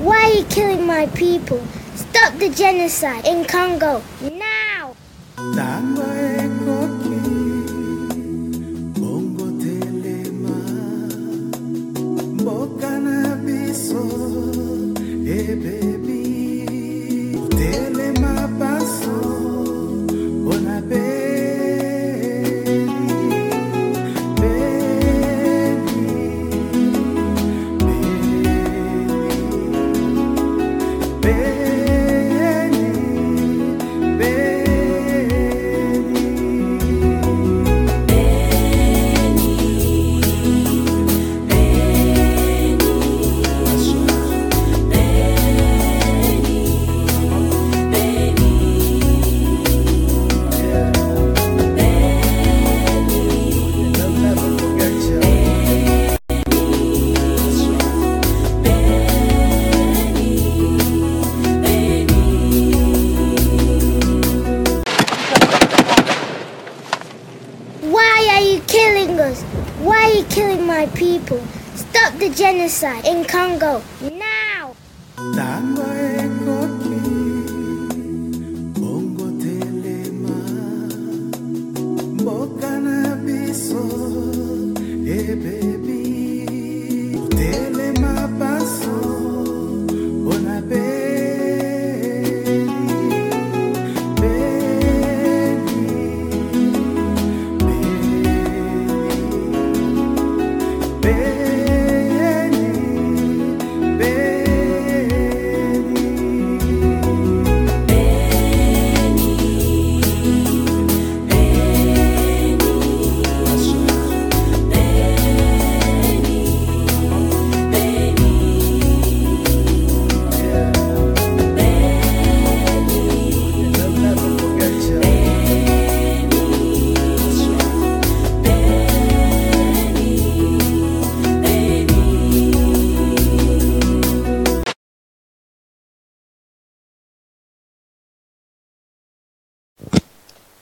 Why are you killing my people? Stop the genocide in Congo, now! Why are you killing my people? Stop the genocide in Congo, now!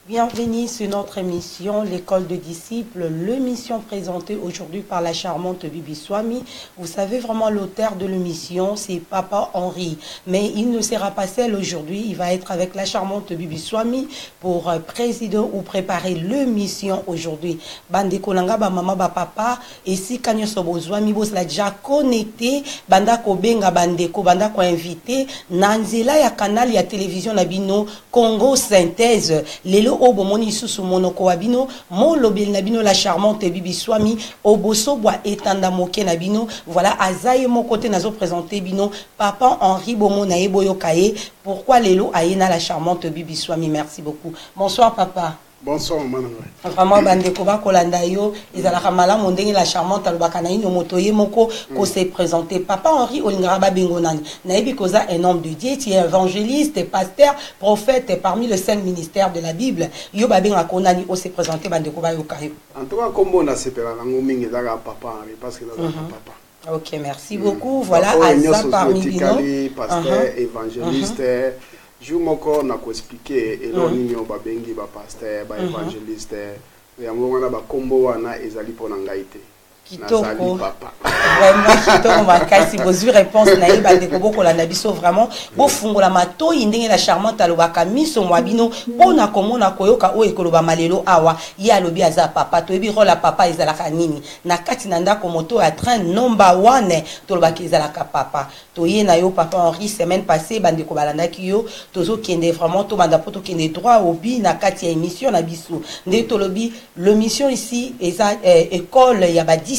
Bienvenue sur notre émission, l'école de disciples, l'émission présentée aujourd'hui par la charmante Bibi Swami. Vous savez vraiment l'auteur de l'émission, c'est Papa Henri. Mais il ne sera pas seul aujourd'hui, il va être avec la charmante Bibi Swami pour présider ou préparer l'émission aujourd'hui. Bande Kolanga, ba maman, ba papa, et si Kanyo Sobo Swami, vous l'avez déjà connecté, Banda Kobenga, Bandeko, Banda ko invité, Nanzela ya canal ya télévision Nabino, Congo Synthèse, Lelo Obomoni susu monoko wabino molobel nabino la charmante Bibi Swami oboso bois etanda moke nabino voilà azaye mon côté nazo présenter bino Papa Henri Bomo na eboyo kaye pourquoi lelo ayena la charmante Bibi Swami. Merci beaucoup. Bonsoir papa. Bonsoir maman. Vraiment bandeko ba kolanda yo ezala kamala mondenge la charmante alobaka na ino motoye moko ko se présenter Papa Henri olingara ba bengonani na ebi koza un homme de Dieu, tu es évangéliste, pasteur, prophète parmi les 5 ministères de la Bible. Yo ba benga konani o se présenter bandeko ba yo kayo. En tout cas comme on a separa lango mingi daga Papa Henri parce que là papa. OK, merci beaucoup. Voilà Asa parmi nous pasteur, évangéliste. Je vais vous expliquer et l'on y a bengi ba pasteur, ba évangéliste, et amona ba kombo wana ezali pona ngaite. Kitoko. Vraiment kitoko makasi bozwi réponse na yeba de koboko la nabiso vraiment bo fungola mato indenge la charmante alobaka miso mwabino pona komona koyoka o ekoloba malelo awa ya lobi aza papa to ebi rola papa ezalaka nini na kati na ndako moto ya train number 1 to lobaki ezalaka papa to ye na yo Papa Henri semaine passée bande ko balandaki yo tozo kende vraiment to banda poto kende droit au bi na kati ya émission na biso nde to lobi l'émission ici eza école ya ba disciple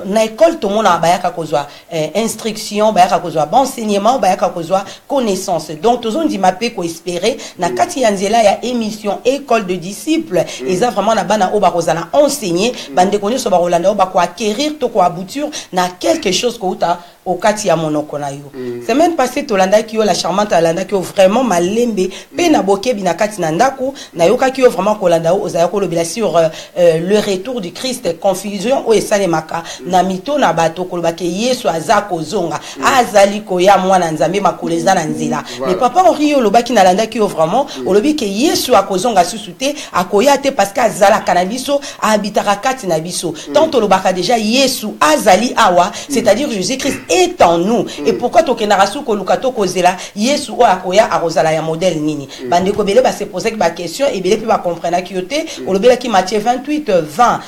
na école tout le monde a bayaka kozwa instruction bayaka kozwa enseignement bayaka kozwa connaissance donc tous on dit mapé ko espérer na kati ya nzela ya émission école de disciples eza vraiment na bana oba kozana enseigner bande konyo so ba rolanda oba ko acquérir to ko aboutir na quelque chose ko uta au kati ya monoko na yo semaine passée to landa ki yo la charmante landa ki yo vraiment malembe pe na boke bina kati na ndako na yoka ki yo vraiment ko landa o za ko lobela sur le retour du Christ confusion o esale maka na mito na bato ko lobake Yesu azako zonga azali ko ya mwana nzambe makoleza na nzela mais Papa Henri yo lobaki na landa ki yo vraiment o lobi ke Yesu akozonga susute akoya te parce que azala kanabiso habitaka kati na biso tant to lobaka déjà Yesu azali awa c'est-à-dire Jésus-Christ est en nous. Et pourquoi tokendaka su koluka tokozela Yesu o akoya arozala ya modèle nini. Bande ko bele ba se poser ba question et bele puis ba comprendre ki yote o lobela ki Matthieu 28:20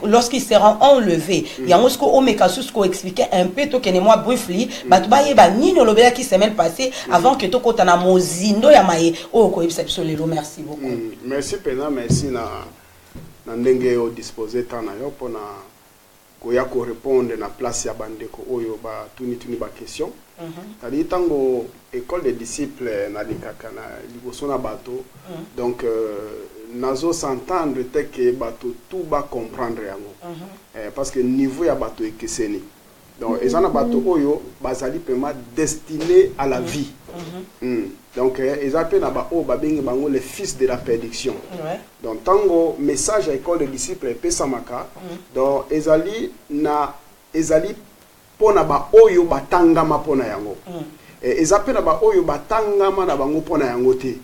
lorsqu'ils seront enlevés. Yango sko o mekasus ko expliquer un peu tokene moi briefly batu ba yeba nini o lobela ki semaine passée avant que tokota na mozindo ya maye o ko yebisa biso lelo. Merci beaucoup. Merci pena, merci na ndenge o disposer tant na yo pona koya ko répondre na place ya bandeko oyo ba tuni ba question. Tadi tango école des disciples na likaka na liboso na bato. Donc nazo s'entendre te que bato tout ba comprendre yango. Parce que niveau ya bato ekeseni. Donc ezana bato oyo bazali pema destiné à la vie. Donc ezapé na ba o ba bengi bango les fils de la prédiction. Donc tango message à école des disciples pesamaka. Donc ezali pona ba oyo batangama pona yango. Ezapé na ba oyo batangama na bango pona yango te.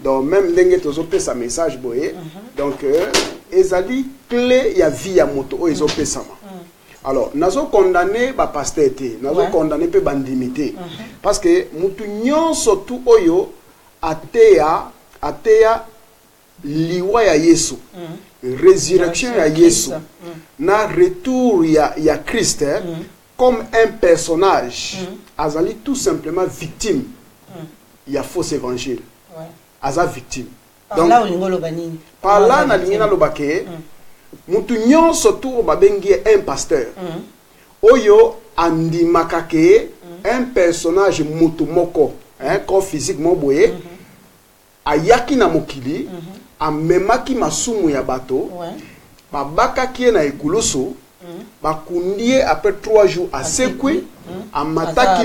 Donc même ndenge tozo pesa message boye. Donc ezali clé ya vie ya moto o ezo pesama. Alors, nous avons condamné ba pasteur, nous avons condamné pe bandimité parce que mutu nyonso tu oyo atea liwa ya Yesu, résurrection ya Yesu, na retour ya Christ comme un personnage, azali tout simplement victime. Il y a faux évangile. Aza victime. Donc par là na lingina lobake mutu nyonso tu babengi un pasteur. Oyo andimaka ke un personnage mutu moko, corps physique moboye, ayaki na mokili, amemaki masumu ya bato, babakaki na ekulusu, bakundie après 3 jours à sekwi, amataki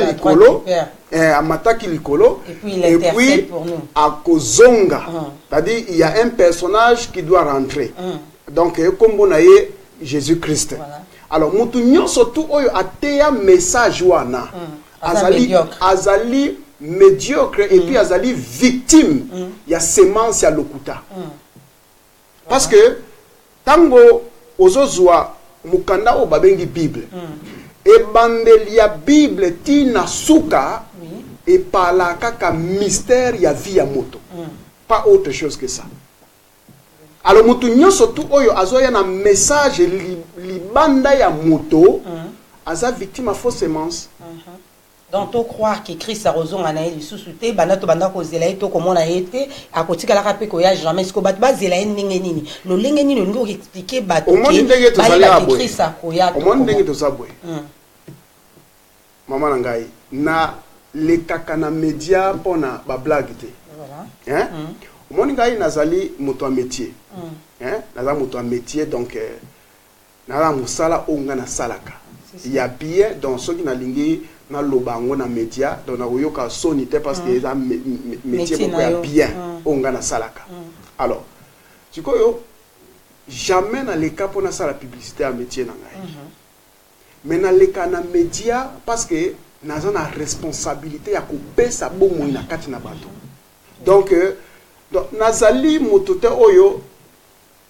likolo, et puis à kozonga. C'est-à-dire il y a un personnage qui doit rentrer. Donc comme on a Jésus-Christ. Alors mutu nyonso tu oyo ateya message wana azali médiocre et puis azali victime ya semence ya lokuta. Parce que tango ozozwa mukanda o babengi Bible et bandeli ya Bible tina suka et parla kaka mystère ya vie ya moto. Pas autre chose que ça. Alors mutu nyonso tu oyo azoya na message libanda ya moto aza victime à fausse semence. Donc to croire que Christ a raison na ye susute bana to banda ko zela to komona yete akotika la kape ko ya jamais ce ko bat ba zela ndenge nini lo ndenge nini ngo expliquer ba to que Christ a ko ya to ndenge to sabwe mama na ngai na le kakana media pona ba blague te voilà Moni ngai nazali moto a métier. Naza moto a métier donc naza musala onga na salaka. Il y a bien dans ceux qui na lingi na lobango na média donc na yoka sonité parce que ça métier beaucoup bien onga na salaka. Alors tu koyo jamais na les cas pour na sala publicité à métier na ngai. Mais na les cas na média parce que naza na responsabilité ya kopesa bomo na kati na bato. Donc nazali motote oyo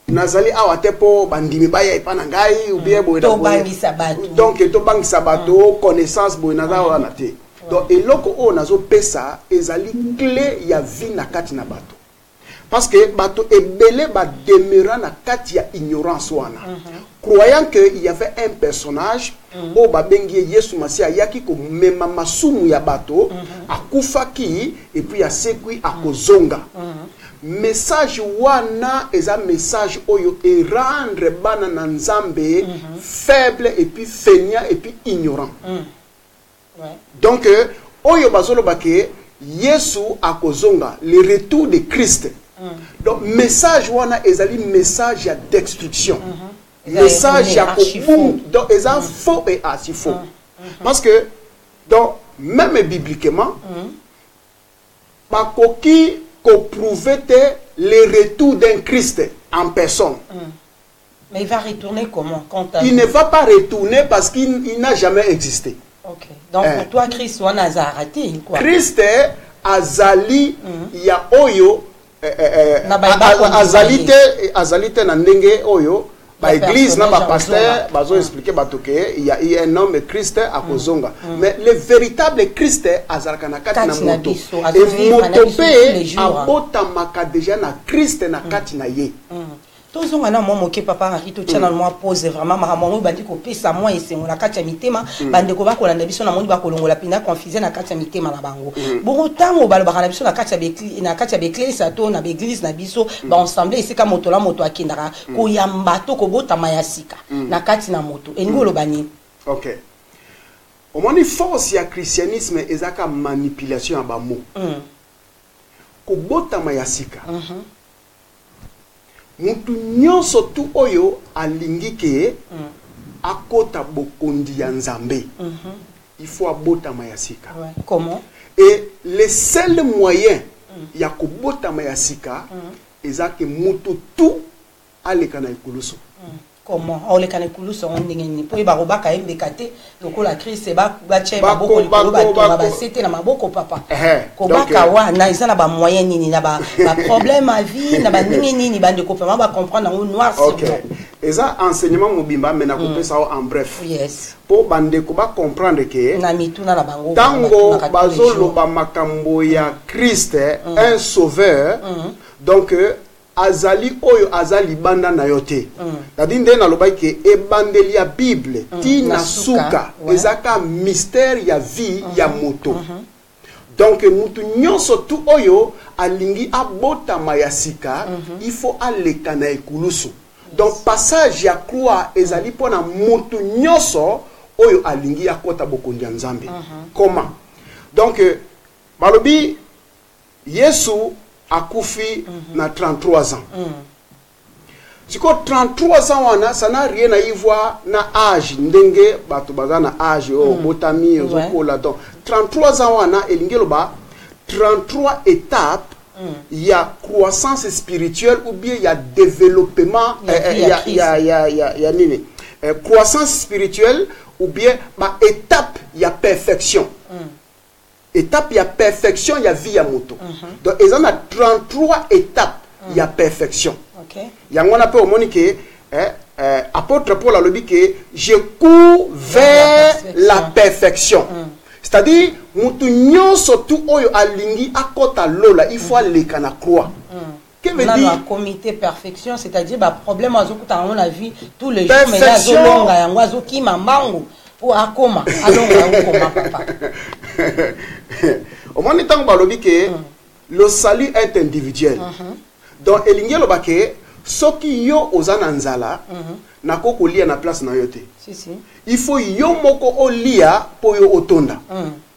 nazali awate po bandimi baya ipana ngai ou bien boye to bangisa bato donc to bangisa bato connaissance boye naza wana te donc eloko o nazo pesa ezali clé ya vie na kati na bato parce que bato ebele ba demeura na kati ya ignorance wana croyant que il y avait un personnage o babengi Yesu Masia yaki ko mema masumu ya bato akufaki et puis asekwi akozonga message wana eza message oyo et rendre bana na nzambe faible et puis feignant et puis ignorant. Donc oyo bazolo bake Yesu akozonga le retour de Christ. Donc message wana ezali message ya destruction. Message ya koboum donc eza faux et archi faux. Parce que donc même bibliquement bakoki qu'on prouvait le retour d'un Christ en personne. Mais il va retourner comment quand il ne va pas retourner parce qu'il n'a jamais existé. Ok. Donc pour toi, Christ, on a arrêté quoi? Christ azali ya oyo azalite na ndenge oyo ba église na ba pasteur bazo expliquer batoke il y a un homme Christ à kozonga mais le véritable Christ azalaka na kati na moto et moto pe abotamaka déjà na Christ na kati na ye tozonga na moi moke papa Henri to tchana moi pose vraiment maman bandi ko pesa moi ese na kati ya mitema bande ko bakola na biso na moni bakolongola pina confuser na kati ya mitema na bango bon tango balobaka na biso na kati ya bekli sato na beglise na biso ba ensemble ese ka moto la moto akindaka ko yamba to ko bota mayasika na kati na moto engolo bani OK omoni force ya christianisme ezaka manipulation ya ba mot ko bota mayasika mutu nyonso tu oyo alingi ke akota bokondi ya nzambe il faut abota mayasika comment et le seul moyen ya kobota mayasika ezake mutu tu aleka na ekulusu comment on les canne kuluso on ndengeni po ba robaka mbekate lokola Christ ba che ba boko likolo ba to ba c'était na maboko papa ko baka wa na isa na ba moyen nini na ba problème à vie na ba nini bande ko ba comprendre en noir sur blanc eza enseignement mobimba mais na ko pesa en bref yes po bande ko ba comprendre que na mituna na bango tango bazolo ba makambo ya Christ un sauveur donc azali oyo azali banda na yote tadinde na lobai ke ebandeli ya Bible ti na suka ezaka mystère ya vie ya moto donc mutu nyonso tu oyo alingi abota mayasika il faut aleka na ekulusu donc passage ya croix ezali pona mutu nyonso oyo alingi akota bokondi ya nzambe comment donc balobi Yesu akufi na 33 ans. Siko 33 ans wana ça n'a rien à y voir na âge ndenge bato baza na âge o botami ozokola donc 33 ans wana elingelo ba 33 étapes il y a croissance spirituelle ou bien il y a développement il y a nini croissance spirituelle ou bien ba étape il y a perfection. Étape, il y a perfection, il y a vie à moto. Donc, ils en a 33 étapes, il y a perfection. Il y a un peu au monde qui apôtre Paul a le dit que je cours vers la perfection. C'est-à-dire, mutu nyonso tu oyo alingi akota lola, il faut aller kana croix. Que veut dire un comité perfection, c'est-à-dire bah problème azokuta on a vu tous les jours mais là zolonga yango azokima mbango. Ou à comment papa. Au moment où balobi que le salut est individuel. Donc elingelo bake soki yo ozana nzala nako kolia na place na yote. Il faut yo moko olia po yo otonda.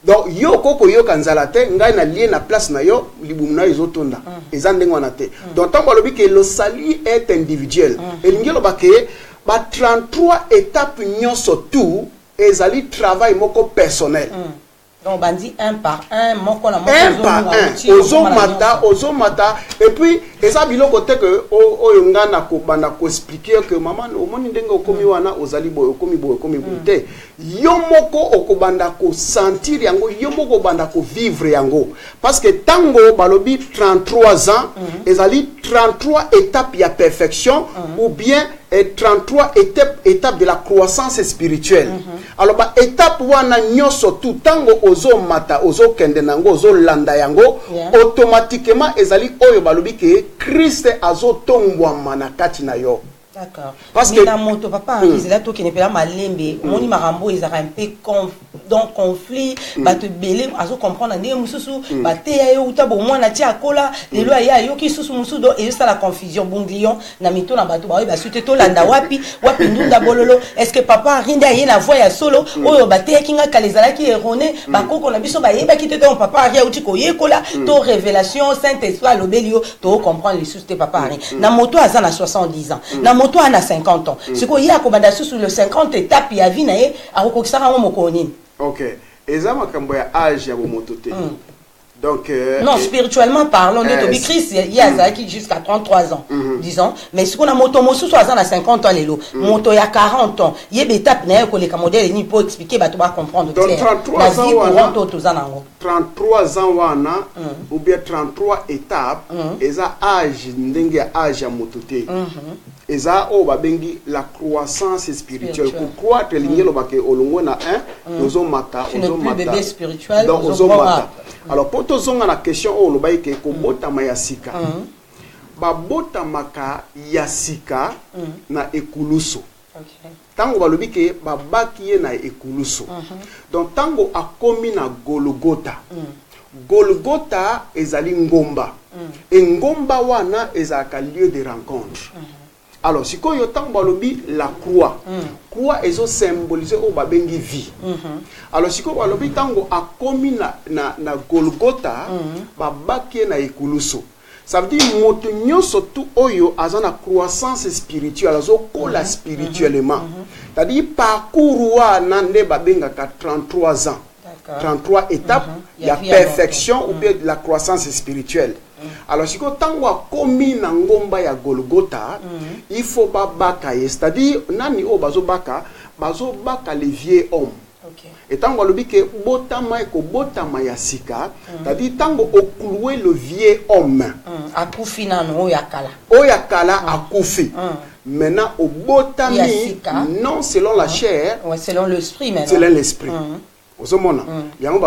Donc yo koko yo kanzala te ngai na lié na place na yo libumu na ezotonda. Ezande ngwana te. Donc tant balobi que le salut est individuel. Elingelo bake ba 33 étapes nyonso tout ezali travail moko personnel. Donc on dit un par un, moko na moko un par un, ozomata et puis eza biloko te que oyo nga na ko bana ko expliquer que maman omoni ndenge okomi wana ozali boy okomi te yo moko okobanda ko sentir yango yo moko banda ko vivre yango parce que tango balobi 33 ans ezali 33 étapes ya perfection ou bien 33 étapes de la croissance spirituelle. Alors ba étape wana nyoso tout tango ozo mata ozo kende nango ozo landa yango automatiquement ezali oyo balobi ke Christ azo tongwa na kati na yo. D'accord. Parce que na moto papa ils là to qui ne peut pas malembe moni marambo ils ont un peu donc conflit ba te belé azo comprendre ndenge mususu ba te ya yo uta bo mwana ti akola lelo ya yo ki susu mususu do et ça la confusion bonglion na mito na bato ba sute to landa wapi ndunda bololo est-ce que papa rinda ye na voix ya solo oyo ba te kinga kalezala ki erroné ba koko na biso ba yeba ki te ton papa ya uti ko yekola to révélation Saint-Esprit lobelio to comprendre les sous te papa na moto aza na 70 ans na moto a 50 ans c'est quoi il y a kobanda sous le 50 étapes ya vie na ye akokisaka ngo mokoni. OK. Eza makambo ya âge ya moto te. Donc non, spirituellement parlant, de Christ, il y a qui jusqu'à 33 ans, disons, mais ce qu'on a moto mosu soit à 50 ans les lots, moto il y a 40 ans, il y a des étapes n'a que les modèles ni pour expliquer bah tu vas comprendre. Donc 33 ans wana ou bien 33 étapes, eza âge ndenge âge ya moto te. eza o babengi la croissance spirituelle ko croître lingelo bake olongo na ozo mata bébé spirituel donc ozo mata alors pour to zonga na question o lobai ke ko botama ya sika ba botamaka ya sika na ekuluso tango balobi ke babaki ye na ekuluso donc tango akomi na Golgotha Golgotha ezali ngomba et ngomba wana ezaka lieu de rencontre alors sikoyo tango balobi la croix croix ezo symboliser o babengi vie alors sikoyo balobi tango akomi na Golgotha babaki na ekuluso. Ça veut dire moto nyonso tout oyo azana croissance spirituelle azo kola spirituellement. C'est-à-dire parcours wana nde babengaka 33 ans. 33 étapes il y a perfection ou bien de la croissance spirituelle. Alors si tango akomi na ngomba ya Golgotha, il faut babaka, c'est-à-dire nani o bazo baka le vieux homme. Et tango lobi ke botama eko botama ya sika, c'est-à-dire tango okuluwe le vieux homme. Akufi na no yakala. O yakala akufi. Maintenant au botami non selon la chair, selon l'esprit maintenant. Selon l'esprit. Osomona. Yango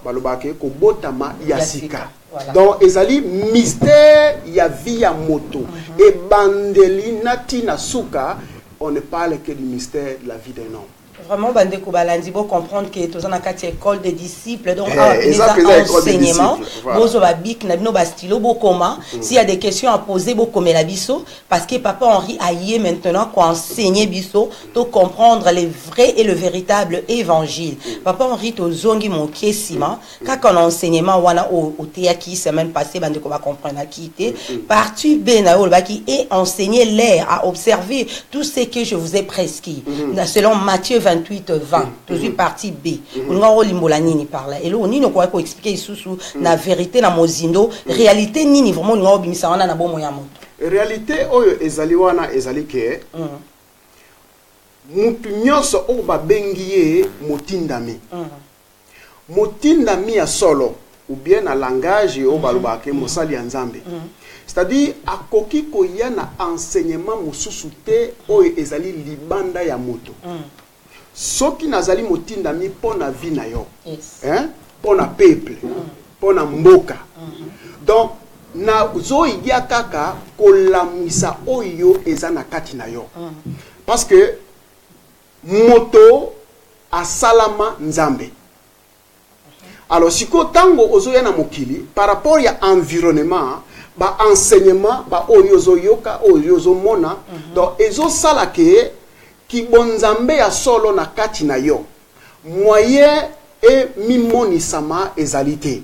balobake ko botama ya sika. Donc ezali mystère ya vie ya moto et bandeli nati na suka, on ne parle que du mystère de la vie d'un homme. Vraiment, Bandeko Balandi, vous comprendre que tous en a quatre écoles de disciples, donc enseignement, vous avez bic, n'avez pas stylo, beau comment. S'il y a des questions à poser, beau comme la bisso, parce que Papa Henri Aïe maintenant qu'on enseigne bisso, pour comprendre les vrais et le véritable évangile. Papa Henri to zongi mon sima, quand on enseignement wana au théâtre semaine passée, Bandeko va comprendre à qui était, parti benao qui est enseigné l'air à observer tout ce que je vous ai prescrit, selon Matthieu 28-20, toujours partie B. On va voir nini par là. Et là, on n'y quoi expliquer sous la vérité, la mozindo, réalité nini vraiment on va bimisa on a na bon moyen moto. Réalité oyo ezali wana ezali ke mutu nyonso o babengiye motindami. Motindami ya solo ou bien na langage o balobake mosali ya Nzambe. C'est-à-dire akoki ko ya na enseignement mosusu te oyo ezali libanda ya moto. Soki nazali motindami pona vie na yo, pona peuple, pona mboka. Donc na zo igia kaka kolamisa oyo eza na kati na yo. Parce que moto asalama Nzambe. Alors siko tango ozo ya na mokili par rapport ya environnement, ba enseignement ba oyo zo yoka oyo zo mona, donc ezo sala ke ki bonzambe ya solo na kati na yo moyen et mimoni sama ezalité.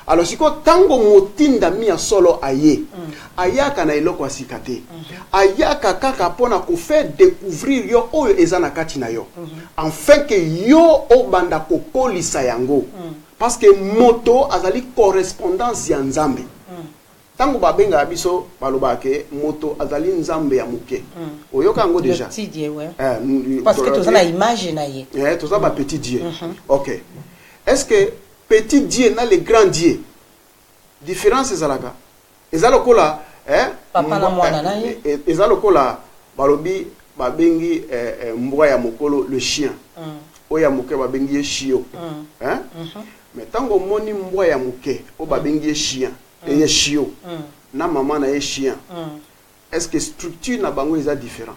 Alors siko tango motinda mi ya solo aye ayaka na eloko asikate ayaka kaka pona ko faire découvrir yo oyo eza na kati na yo afin que yo obanda ko kolisa yango parce que moto azali correspondance ya Nzambe. Tango babenga biso balobake moto azali Nzambe ya muke. Oyoka ngo déjà. Petit Dieu ouais. Parce que tous on a image na ye. Tous on a petit Dieu. OK. Est-ce que petit Dieu na le grand Dieu? Différence ezalaka. Ezalokola papa na mwana na ye. Ezalokola balobi babengi mbwa ya mokolo le chien. Oya muke babengi chio. Mais tango moni mbwa ya muke o babengi chien. Et chien, na maman na chien. Est-ce que structure na bango est différent?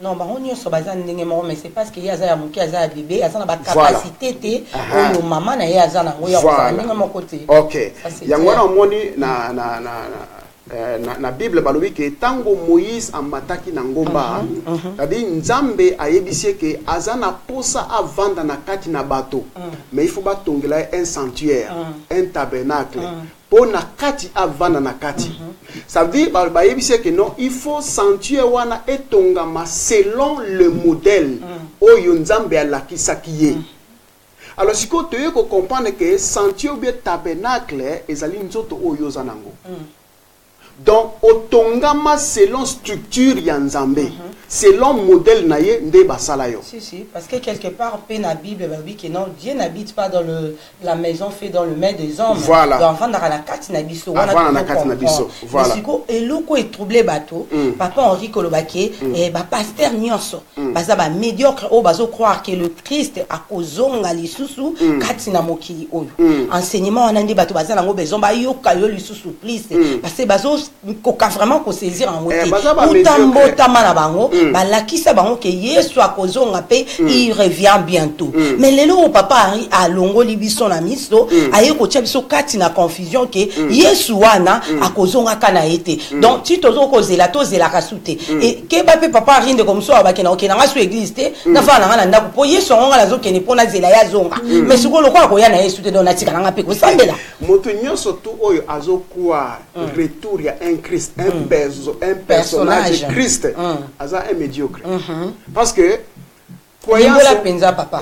Non, bah on y est basé en mais c'est parce qu'il y a un mouki, un bébé, il y a une capacité de maman na yaza na mon côté. Ok. Yangwana moni na Bible balobi ke tango Moïse amataki na ngomba, c'est-à-dire Nzambe ayebisi ke azana posa avanda na kati na bateau. Mais il faut ba tongela un sanctuaire, un tabernacle. Pour na kati avanda na kati. Ça veut dire bayebisi ke non, il faut sanctuaire wana etongama selon le modèle oyo Nzambe alakisaki ye. Alors si ko toye ko comprendre que sanctuaire ou bien tabernacle ezali nzoto oyo zanango. Donc, otongama selon structure ya Nzambe. selon modèle naye nde basala yo. Si, parce que quelque part, la Bible dit que non, Dieu n'habite pas dans la maison faite dans le main des hommes. Voilà. Donc, avant dans la carte nabiso, avant la carte nabiso. Voilà. Mais si et loko est troublé bateau, papa Henri Kolobake et ba pasteur nyonso, baza ba médiocre o bazo croire que le Christ a kozonga lisusu kati na mokili oyo. Enseignement on a dit bateau baza nango besoin ba yoka yo lisusu please parce que bazo koka vraiment ko saisir en moté. Utambota mana bango balakisa bango que Yesu a kozonga pe il revient bientôt. Mais lelo papa Henri a longo libiso na miso aye ko biso kati na confusion que Yesu wana a kozonga kana été. Donc si tozo kozela tozela kasute et ke ba pe papa rinde comme ça ba kena okena ngasu église te na fa na ndako po Yesu ngonga lazo kene pona zela ya zonga mais siko lokwa ko ya na Yesu te don atika nga pe ko sambela moto nyonso tu oyo azo croire retour ya un Christ un personnage de Christ aza un médiocre parce que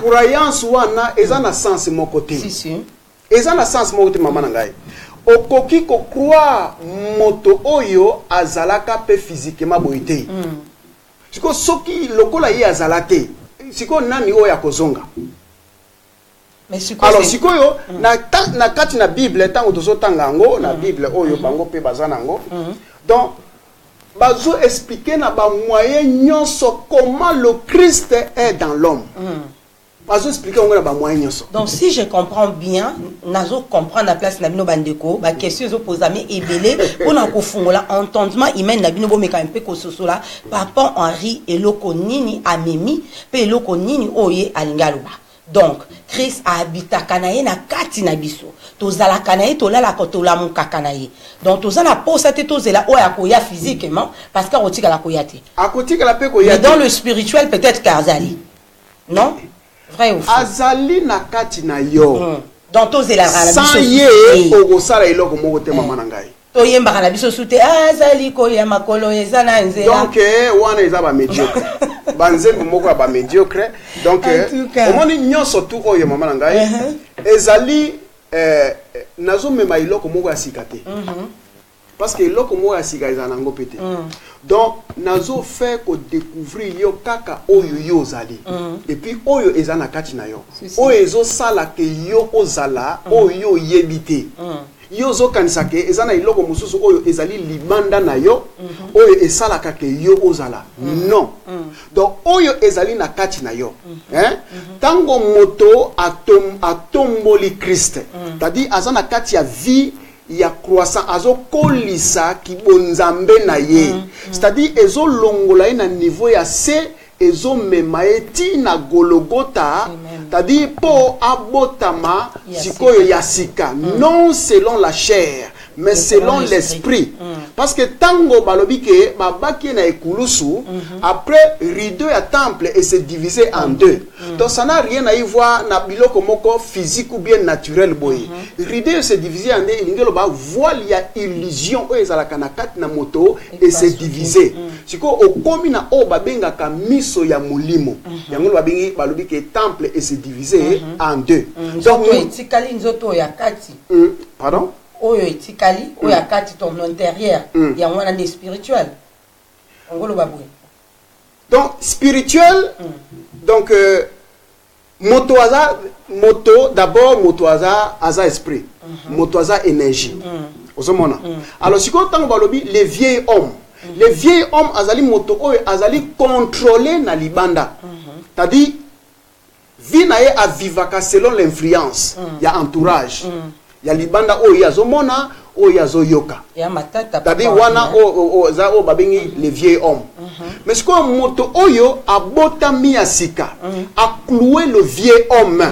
croyance wana eza na sens mon côté eza na sens mon côté mama na ngai okoki ko croire moto oyo azalaka pe physiquement boité siko soki lokola ye azalate siko nani oyo akozonga alors sikoyo na kati na Bible tango tozotanga ngo na Bible oyo bango pe bazanango donc bazo expliquer na ba moyen nyonso comment le Christ est dans l'homme. Bazo expliquer ngo na ba moyen nyonso. Donc si je comprends bien, nazo comprendre la place na bino bandeko, ba question zo posame ebele pona ko fungola entendement humain na bino bo meka mpe ko sosola papa Henri eloko nini amemi pe eloko nini oye alingaloba. Donc Christ a habité kanaye na kati na biso. Tozala kanaye tolala ko tolamuka kanaye. Donc tozala posate tozela oya koya physiquement parce que otika la koyate. Akotika la pe koyate. Mais dans le spirituel peut-être qu'azali. Non? Vrai ou faux? Azali na kati na yo. Donc tozela la biso. Sans ye okosala eloko moko te mama na ngai. Toyemba na biso sute azali koya makolo ezana nzela. Donc wana eza ba médiocre. Banzembo moko ba médiocre. Donc omoni nyonso tu oyo mama na ngai ezali nazo mema iloko moko ya sikate. Parce que iloko moko ya sika ezana ngo pete. Donc nazo fait ko découvrir yo kaka oyo yo zali. Et puis oyo ezana kati na yo. Oyo ezo sala ke yo ozala oyo yebite. Yo zo kanisa ke ezana iloko mususu oyo ezali libanda na yo oyo esalaka ke yo ozala non donc oyo ezali na kati na yo tango moto atomboli Christ c'est-à-dire azana kati ya vie ya croissant azo kolisa kibonzambe na ye c'est-à-dire ezo longola na niveau ya se ezo memaeti na Golgotha c'est-à-dire po abotama sikoyo yasika non selon la chair mais selon l'esprit parce que tango balobi ke babaki na ekulusu après rideau ya temple et se divisé en deux donc ça n'a rien à y voir na biloko moko physique ou bien naturel boye rideau se divisé en deux ilingelo ba voile ya illusion o ezalaka na kati na moto et se divisé siko okomi na o babengaka miso ya mulimo yango babengi balobi ke temple et se divisé en deux donc etikali nzoto ya kati pardon oyo etikali oyo akati ton intérieur ya mwana de spirituel ngolo babwe donc spirituel donc moto d'abord moto aza esprit moto aza énergie ozomona alors siko tango balobi les vieils hommes les vieils hommes azali moto oyo azali contrôler na libanda c'est-à-dire vie na ye avivaka selon l'influence ya entourage ya libanda oyo yazomona oyo yazoyoka c'est-à-dire wana za o babengi les vieils hommes mais ce que moto oyo abotami ya sika a cloué le vieil homme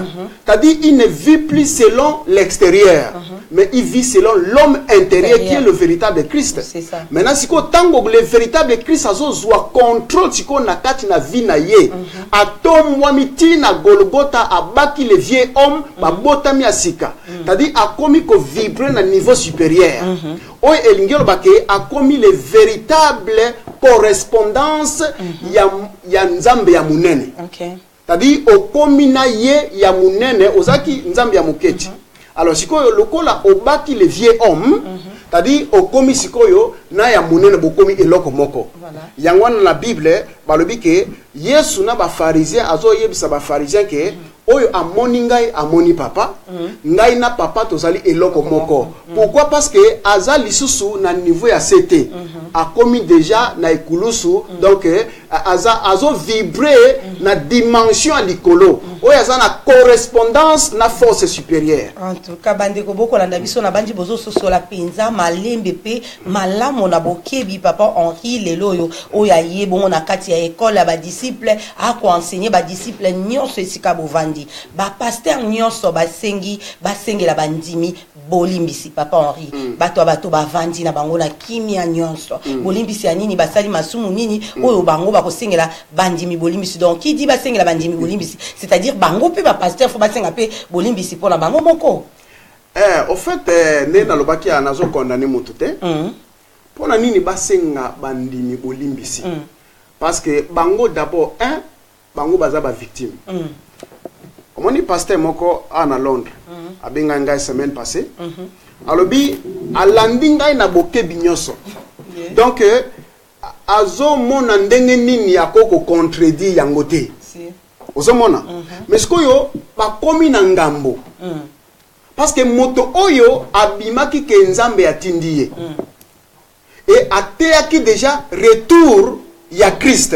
c'est-à-dire il ne vit plus selon l'extérieur mais il vit selon l'homme intérieur qui est le véritable Christ. Maintenant siko tango le véritable Christ azozwa contrôle siko na kati na vie na ye atomwamiti na Golgotha abaki le vieil homme babotami ya sika c'est-à-dire akomi ko vibrer na niveau supérieur oyo elingelo bake akomi le véritable correspondance ya nzambe ya munene c'est-à-dire okomi na ye ya munene ozaki nzambe ya muketi alors sikoyo lokola obaki le vieil homme c'est-à-dire okomi sikoyo na ya munene bokomi eloko moko. Voilà. Yango na la Bible balobi ke Yesu na ba pharisien azo yebisa ba pharisien ke oyo amoni ngai amoni papa ngai na papa tozali eloko moko. Pourquoi? Parce que aza lisusu na niveau ya CT akomi déjà na ekulusu donc azo vibrer na dimension ya likolo oyo aza na correspondance na force supérieure. En tout cas bandeko bokolanda biso na bandi bozo sosola penza malembe pe malamu na bokebi papa Henri lelo oyo aye bongo na kati ya école ya ba disciple a ko enseigner ba disciple nyonso esika bovandi ba pasteur nyonso basengi la bandimi bolimbisi papa Henri bato bavandi na bango na kimia nyonso bolimbisi ya nini basali masumu nini oyo bango bakosengela bandimi bolimbisi. Donc qui dit basengela bandimi bolimbisi c'est-à-dire bango pe ba pasteur faut basenga pe bolimbisi pona bango moko. Au fait nena lobaki anazo condamner mutu te pona nini basenga bandimi bolimbisi parce que bango d'abord bango baza ba victime. Omoni pasteur moko ana Londres abenga ngai semaine passée alobi alandi ngai na bokebi nyonso donc azo mona ndenge nini akoko contredire yango te ozo mona mais sikoyo bakomi na ngambo parce que moto oyo abimaki ke nzambe atindi ye et ateyaki déjà retour ya Christ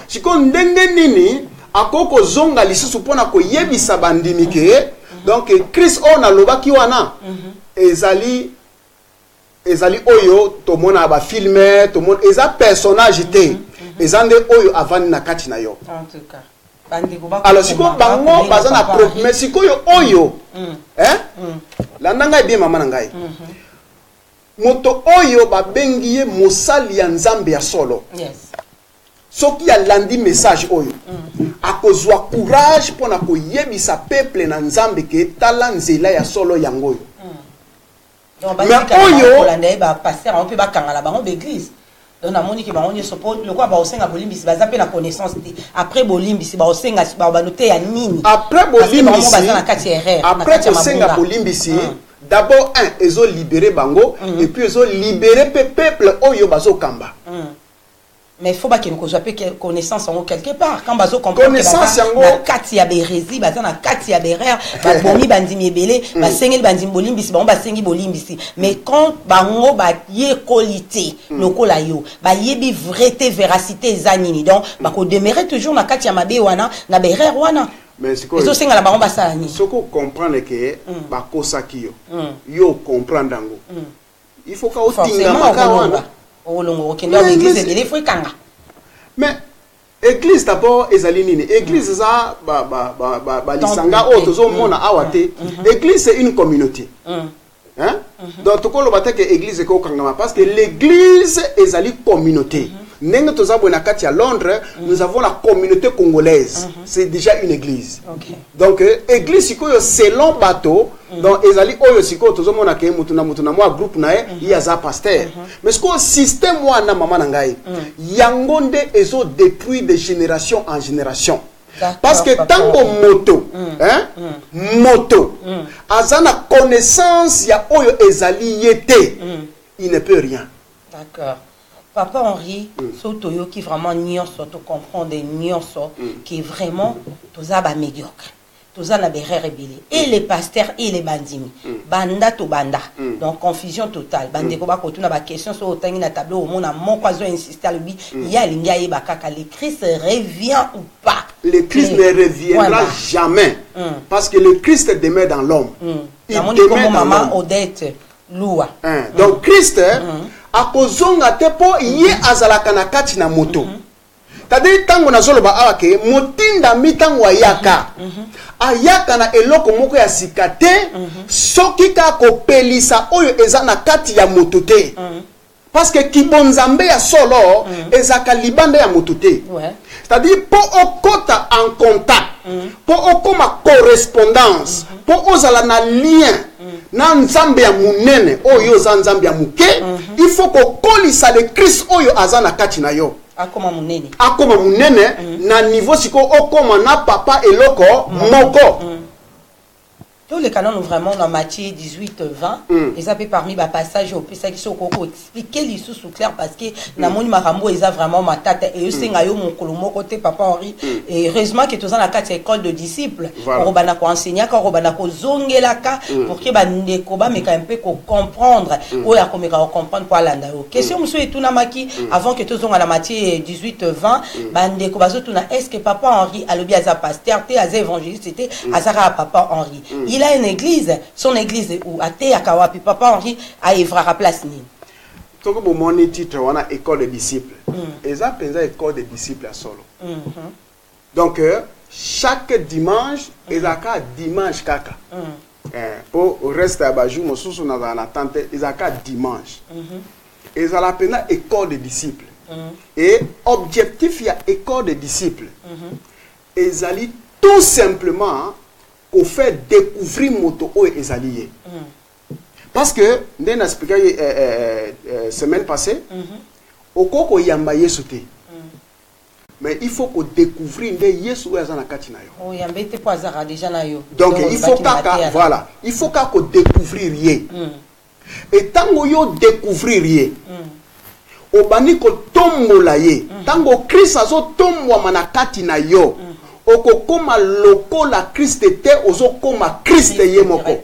siko ndenge nini akoko zonga lisusu pona ko yebisa bandimi ke donc Christ on alobaki wana ezali oyo to mona ba filmer to mona eza personnage te ezande oyo avani na kati na yo. En tout cas bandeko ba alors siko bango baza na mais siko oyo la nanga bien mama na ngai moto oyo babengi ye mosali ya nzambe ya solo. Yes. Soki ya landi message oyo akozwa courage pona ko yebisa peuple na nzambe ke tala nzela ya solo yango oyo. Mais oyo kolanda ba pasteur on peut ba kangala bango l'église. Donc na moni ki ba onye support le quoi ba osenga bolimbisi baza pe na connaissance après bolimbisi ba osenga ba noter ya nini. Après bolimbisi baza na kati erreur. Après osenga bolimbisi d'abord ezo libérer bango et puis ezo libérer peuple oyo bazo kamba. Mais il faut pas qu'il nous soit connaissance en quelque part quand bazo comprendre connaissance en kati ya berezi baza na kati ya berer ba bomi bandimi ebele ba sengeli bandimi bolimbisi ba sengi bolimbisi mais quand bango ba ye qualité lokola yo ba yebi véracité zanini donc ba ko demeurer toujours na kati ya mabe wana na berer wana. Mais c'est quoi ils senga la bango basala ni soko comprendre que ba kosaki yo comprendre dango il faut ka otinga makawana. Mais église d'abord ezali nini église za ba lisanga o tozo mona awate église c'est une communauté donc tokolo bateke église ko kangama parce que l'église ezali communauté ndenge tozabo na kati ya Londres nous avons la communauté congolaise c'est déjà une église donc église sikoyo selon bateau donc ezali oyo sikoyo tozomona ke mutu na mwa groupe na ye yaza pasteur mais sikoyo système wana mama na ngai yango nde ezo depuis de génération en génération. Parce que tango moto azana connaissance ya oyo ezali yete il ne peut rien. D'accord. Papa Henri, sotoyo qui vraiment nyonso to comprendre nyonso qui vraiment tozaba médiocre. Tozana berere rebelle et les pasteurs et les bandimi. Banda to banda. Donc confusion totale. Bande ko ba ko tuna ba question so otangi na tableau au mona moko azo insister le bi ya linga ye bakaka le Christ revient ou pas. Le Christ ne reviendra jamais. Parce que le Christ demeure dans l'homme. Il demeure dans maman Odette Loua. Donc Christ akozonga te po ye azalaka na kati na moto. C'est-à-dire tango na zolo ba awake motinda mitango ayaka. Ayaka na eloko moko ya sikate soki ka ko pelisa oyo eza na kati ya moto te. Parce que kibonzambe ya solo ezaka libanda ya moto te. C'est-à-dire po okota en contact, po okoma correspondance, po ozala na lien na nzambe ya munene oyo za nzambe ya muke, il faut ko kolisa le Christ oyo azana kati na yo. Akoma munene na niveau siko okoma na papa eloko moko. les canons vraiment dans Matthieu 18-20 et ça peut parmi les passages au ça qui sont expliquer les sous clair parce que na moni makambo ils a vraiment ma tata et c'est ngayo mon kolomo côté papa Henri et heureusement que tous dans la carte école de disciples pour bana ko enseigner ko bana ko zongelaka pour que bandeko ba mais quand même ko comprendre ou ya ko comprendre pour landa question monsieur et tout na maki avant que tous on à la Matthieu 18-20 bandeko bazo tout na est-ce que papa Henri a le bien à pasteur té à évangéliste c'était à papa Henri il a une église son église où à té à kawapi papa Henri a Evra place ni toko bo moni titre wana école des disciples et ça penza école des disciples à solo donc chaque dimanche ezaka dimanche kaka pour reste à bajou mosusu na na tante ezaka dimanche et ça la pena école des disciples et objectif ya école des disciples ezali tout simplement pour faire découvrir moto o ezali parce que ndena expliqué semaine passée okoko yamba yesu te mais il faut qu'on découvrir nde yesu o azana kati na yo o yamba te po azara déjà na yo donc il faut kaka voilà il faut qu'on découvrir ye et tango yo découvrir ye obani ko tombola ye tango Christ azo tombwa manakati na yo okokoma lokola Christ te ozokoma Christ ye moko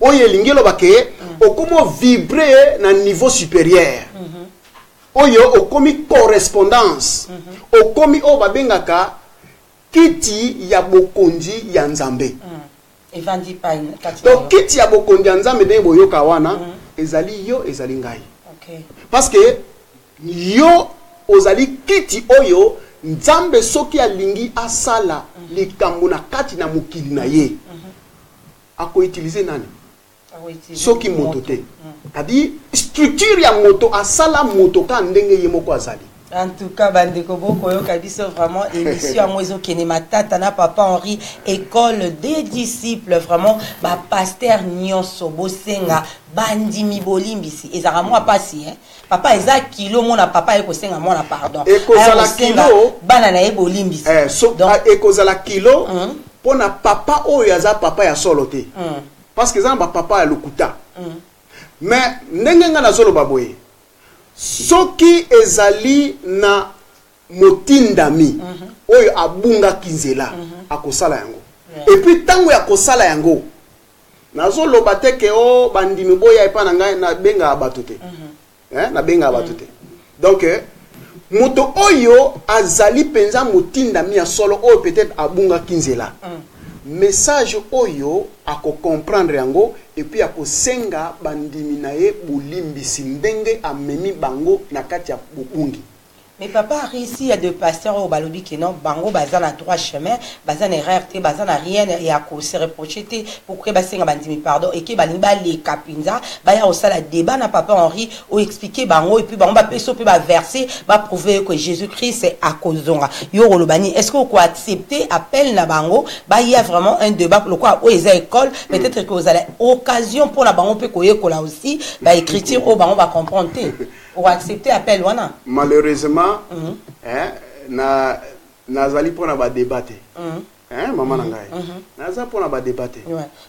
oye lingelo bake okomo vibrer na niveau supérieur oyo okomi correspondance okomi o babengaka kiti ya bokonzi ya nzambe evandi pa kati donc kiti ya bokonzi ya nzambe de boyoka wana ezali yo ezali ngai parce que yo ozali kiti oyo nzambe soki alingi asala likambo na kati na mokili na ye ako utiliser nani soki moto te adi structure ya moto asala moto ka ndenge ye moko azali. En tout cas, bandeko boko yo kabiso vraiment émission moizo kene matata na papa Henri école des disciples vraiment ba pasteur nyonso bosenga bandimi bolimbisi ezara moi pasi hein papa eza kilo mona papa eko senga mona pardon ekozala kilo bana na ebo limbisi donc ekozala kilo pona papa oyo aza papa ya solo te parce que zamba papa ya lokuta mais ndenge nga na zolo baboye soki ezali na motindami oyo abunga kinzela akosala yango et puis tango ya kosala yango nazolo bateke o bandimi boya epa na ngai na benga abatote na benga abatote donc moto oyo azali penza motindami ya solo oyo peut-être abunga kinzela message oyo ako comprendre yango et puis ako senga bandimi na ye bolimbisi ndenge amemi bango na kati ya bobungi. Mais papa a réussi à deux pasteurs au balobi qui non bango bazan à trois chemins bazan erreur te bazan a rien et à cause se reprocher te pour que basenga bandimi pardon et que balimba les kapinza ba ya au sala débat na papa Henri ou expliquer bango et puis bango ba peso pe ba verser ba prouver que Jésus-Christ c'est à cause zonga yo rolobani est-ce que vous accepter appel na bango ba il y a vraiment un débat pour le quoi aux écoles peut-être que vous allez occasion pour la bango pe koyeko là aussi ba écriture au bango va comprendre pour accepter appel wana malheureusement nazali pona ba débattre maman nangai naza pona ba débattre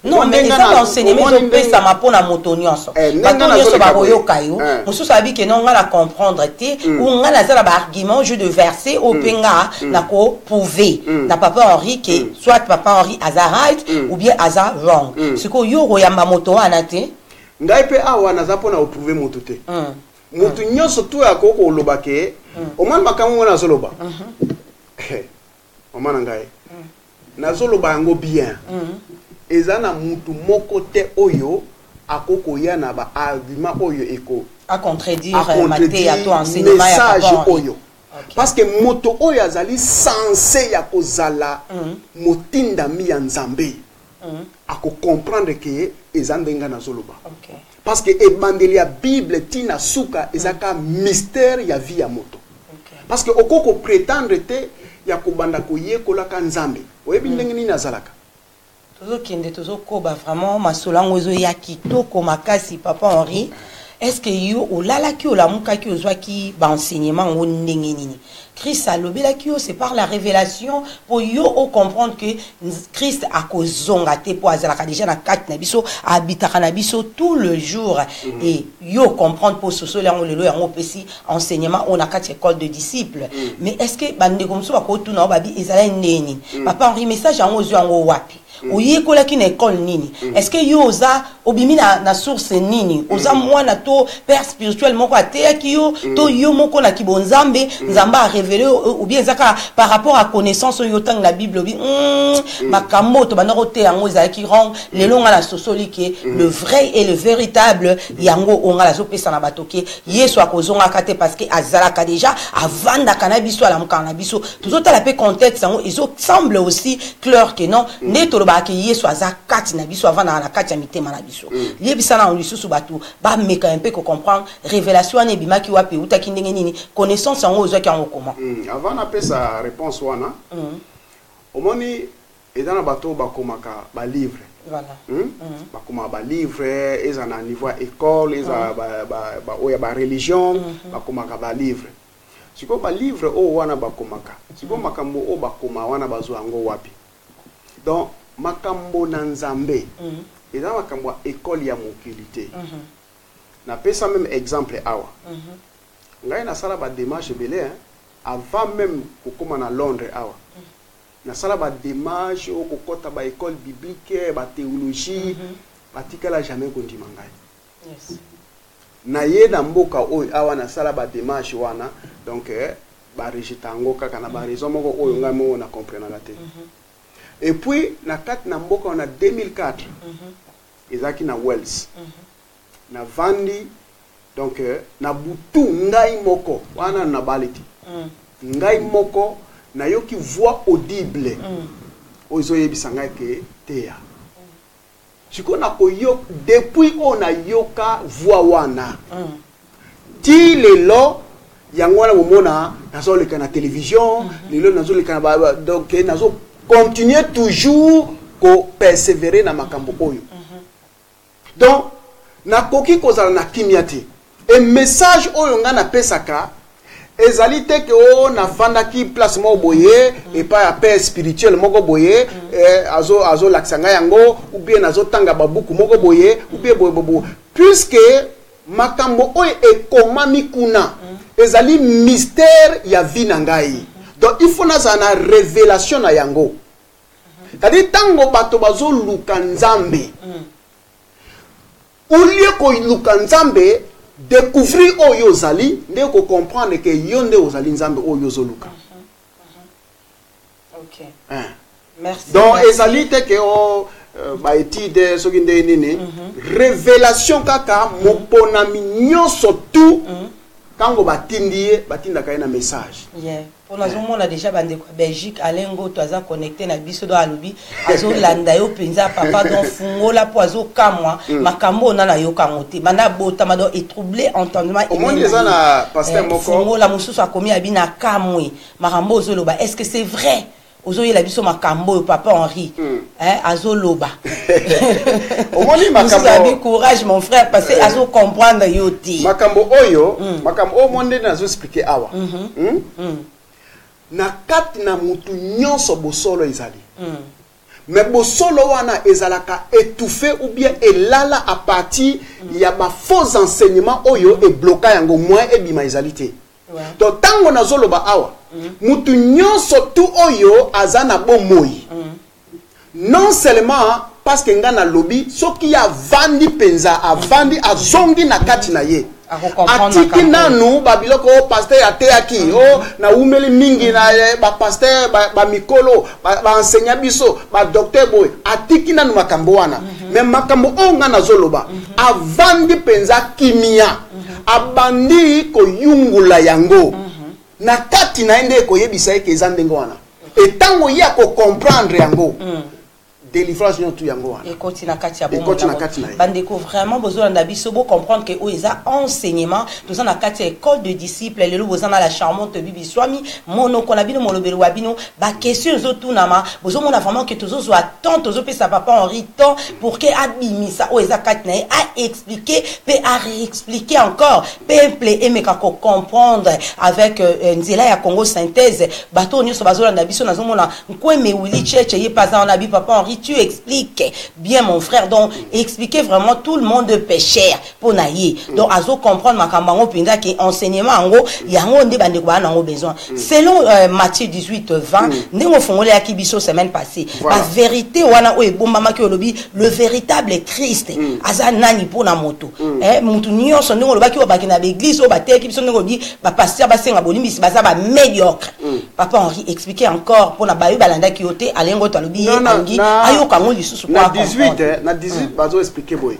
non mais ça enseignement zo pesa ma pona motonyonso batonyoso ba boyoka yo mususu abi ke non ngala comprendre te ou ngala za ba argument jeu de verset au penga na ko prouver na papa Henri que soit papa Henri aza right ou bien aza wrong ce ko yo royamba moto wana te ngai pe awa naza pona prouver moto te mutu nyonso tu akoko olobake omana makambo na zoloba omana ngai na zoloba yango bien ezana mutu moko te oyo akoko ya na ba argument oyo eko a contredire maté ya to enseignement ya message oyo parce que moto oyo azali censé ya kozala motindami ya nzambe ako comprendre que ezandenga na zoloba parce que ebandeli ya Bible tina suka ezaka mystère ya vie ya moto parce que okoko prétendre te ya kobanda koyekola ka nzambe oyebi ndenge nini azalaka tozo kende tozo koba vraiment masolango ezo ya kitoko makasi papa Henri est-ce que yo olala ki olamuka ki ozwa ki ba enseignement o ndenge nini Christ a lobela ki yo c'est par la révélation pour yo o comprendre que Christ a kozonga te po azalaka déjà na kati na biso habitaka na biso tout le jour et yo comprendre pour soso lango lelo yango pesi enseignement on a kati école de disciples mais est-ce que bande comme ça ko tuna babi ezala ndeni papa Henri message yango zo yango wapi oye kola ki na école nini est-ce que yo oza obimi na source nini oza mwana to père spirituel moko ateya ki yo to yo moko na kibonzambe nzamba a révélé ou bien zaka par rapport à connaissance yo tang la Bible bi makambo to bana rote yango za ki rend le longa la sosoli ke le vrai et le véritable yango onga la zo pesa na batoke yeso akozonga kate parce que azalaka déjà avanda kanabiso ala mukanabiso tozota la pe contexte yango iso semble aussi clair que non neto ki yesu aza kati na biso avant na kati ya mitema na biso liebisa na lisusu batu ba meka un peu ko comprendre révélation ne bimaki wapi utaki ndenge nini connaissance yango ozwaki yango comment avant na pesa réponse wana omoni edana bato bakomaka ba livre voilà bakoma ba livre eza na niveau école eza ba oya ba religion bakomaka ba livre siko ba livre o wana bakomaka siko makambo o bakoma wana bazo yango wapi donc makambo na nzambe eza makambo école ya mokilité na pesa même exemple awa ngai na sala ba démarche belé avant même kokoma na Londres awa na sala ba démarche o kokota ba école biblique ba théologie batikala jamais kondima ngai na ye na mboka oyo awa na sala ba démarche wana donc ba rejeter ngo kaka na ba raison moko oyo ngai mo na comprendre la te. Et puis, na kati na mboka on a 2004. Ezaki na Wells. Na vandi donc na butu ngai moko wana na baleti. Ngai moko na yoki voix audible. Ozo yebisa ngai ke teya. Chiko na koyo depuis on a yoka voix wana. Ti lelo yango na momona nazo leka na télévision, lelo nazo leka na donc nazo continuer toujours ko persévérer na makambo oyo. Donc na koki kozala na kimiati et message oyo nga na pesaka ezali te ke o na vanda ki place mo boye et pas ya paix spirituel moko boye azo laksanga yango ou bien azo tanga babuku moko boye ou bien boye puisque makambo oyo ekomami kuna ezali mystère ya vie na ngai. Donc il faut na révélation na yango. Kadi tango bato bazo luka nzambe. Au lieu ko luka nzambe découvrir oyo zali, nde ko comprendre que yonde ozali nzambe oyo zo luka. OK. Merci. Donc ezali te ke o ba étude soki nde nini révélation kaka moponami nyonso tout. Tango batindie batinda kaina message. Yeah. Pour nous on a déjà bande ko Belgique alengo to aza connecté na biso do alubi azo landa yo penza papa don fungola po azo kamwa makambo na yo kangote bana bota mado et troublé entendement au monde les na pasteur moko fungola mususu akomi abina kamwe makambo zo loba est-ce que c'est vrai ozoye la biso makambo papa Henri azo loba au monde makambo avez courage mon frère parce que azo comprendre yo ti makambo oyo makambo o monde nazo expliquer awa na kati na mutu nyonso bosolo ezali mais bosolo wana ezalaka étouffé ou bien elala à partir ya ba faux enseignement oyo e bloquer yango moins e bima ezalité. Donc tango nazoloba awa mutu nyonso tu oyo azana bomoi non seulement parce que ngana lobby soki ya vandi penza avandi azongi na kati na ye atiki nanu babiloko pasteur ateaki na umeli mingi na ba pasteur ba mikolo ba enseignant biso ba docteur boy atiki nanu makambo wana mais makambo onga na zoloba avandi penza kimia abandi ko yungula yango na kati na ende ko yebisa ke ezandengo wana etango ya ko comprendre yango délivrance non tout yango wana et continue kati ya et continue kati na bandeko vraiment besoin na biso bo comprendre que o eza enseignement tous na kati école de disciples lelo bozana la charmante bibi swami monoko na bino molobelo wa bino ba question zo tunama besoin mona vraiment que tous zo attend tous pesa papa Henri temps pour que abimisa o eza kati na a expliquer pe a réexpliquer encore peuple et meka ko comprendre avec nzela ya Congo synthèse bato nyoso bazola na biso nazo mona nkweme wili cheche ye pas na bi papa Henri tu expliques bien mon frère donc expliquer vraiment tout le monde pécheur pour naïe donc azo comprendre makambango pinda qui enseignement ango yango nde bande ko na ngo besoin selon Matthieu 18:20 ndenge fongole ya kibiso semaine passée la vérité wana o ebombama ki olobi le véritable Christ aza nani pour na moto mutu nyonso ndenge olobaki obaki na l'église o bateki biso ndenge odi ba pasteur basenga bolimbisi baza ba médiocre papa Henri expliquer encore pour na bayo balanda ki yote alengo to alobi ayoka ngo lisusu na 18 na 18 bazo expliquer boy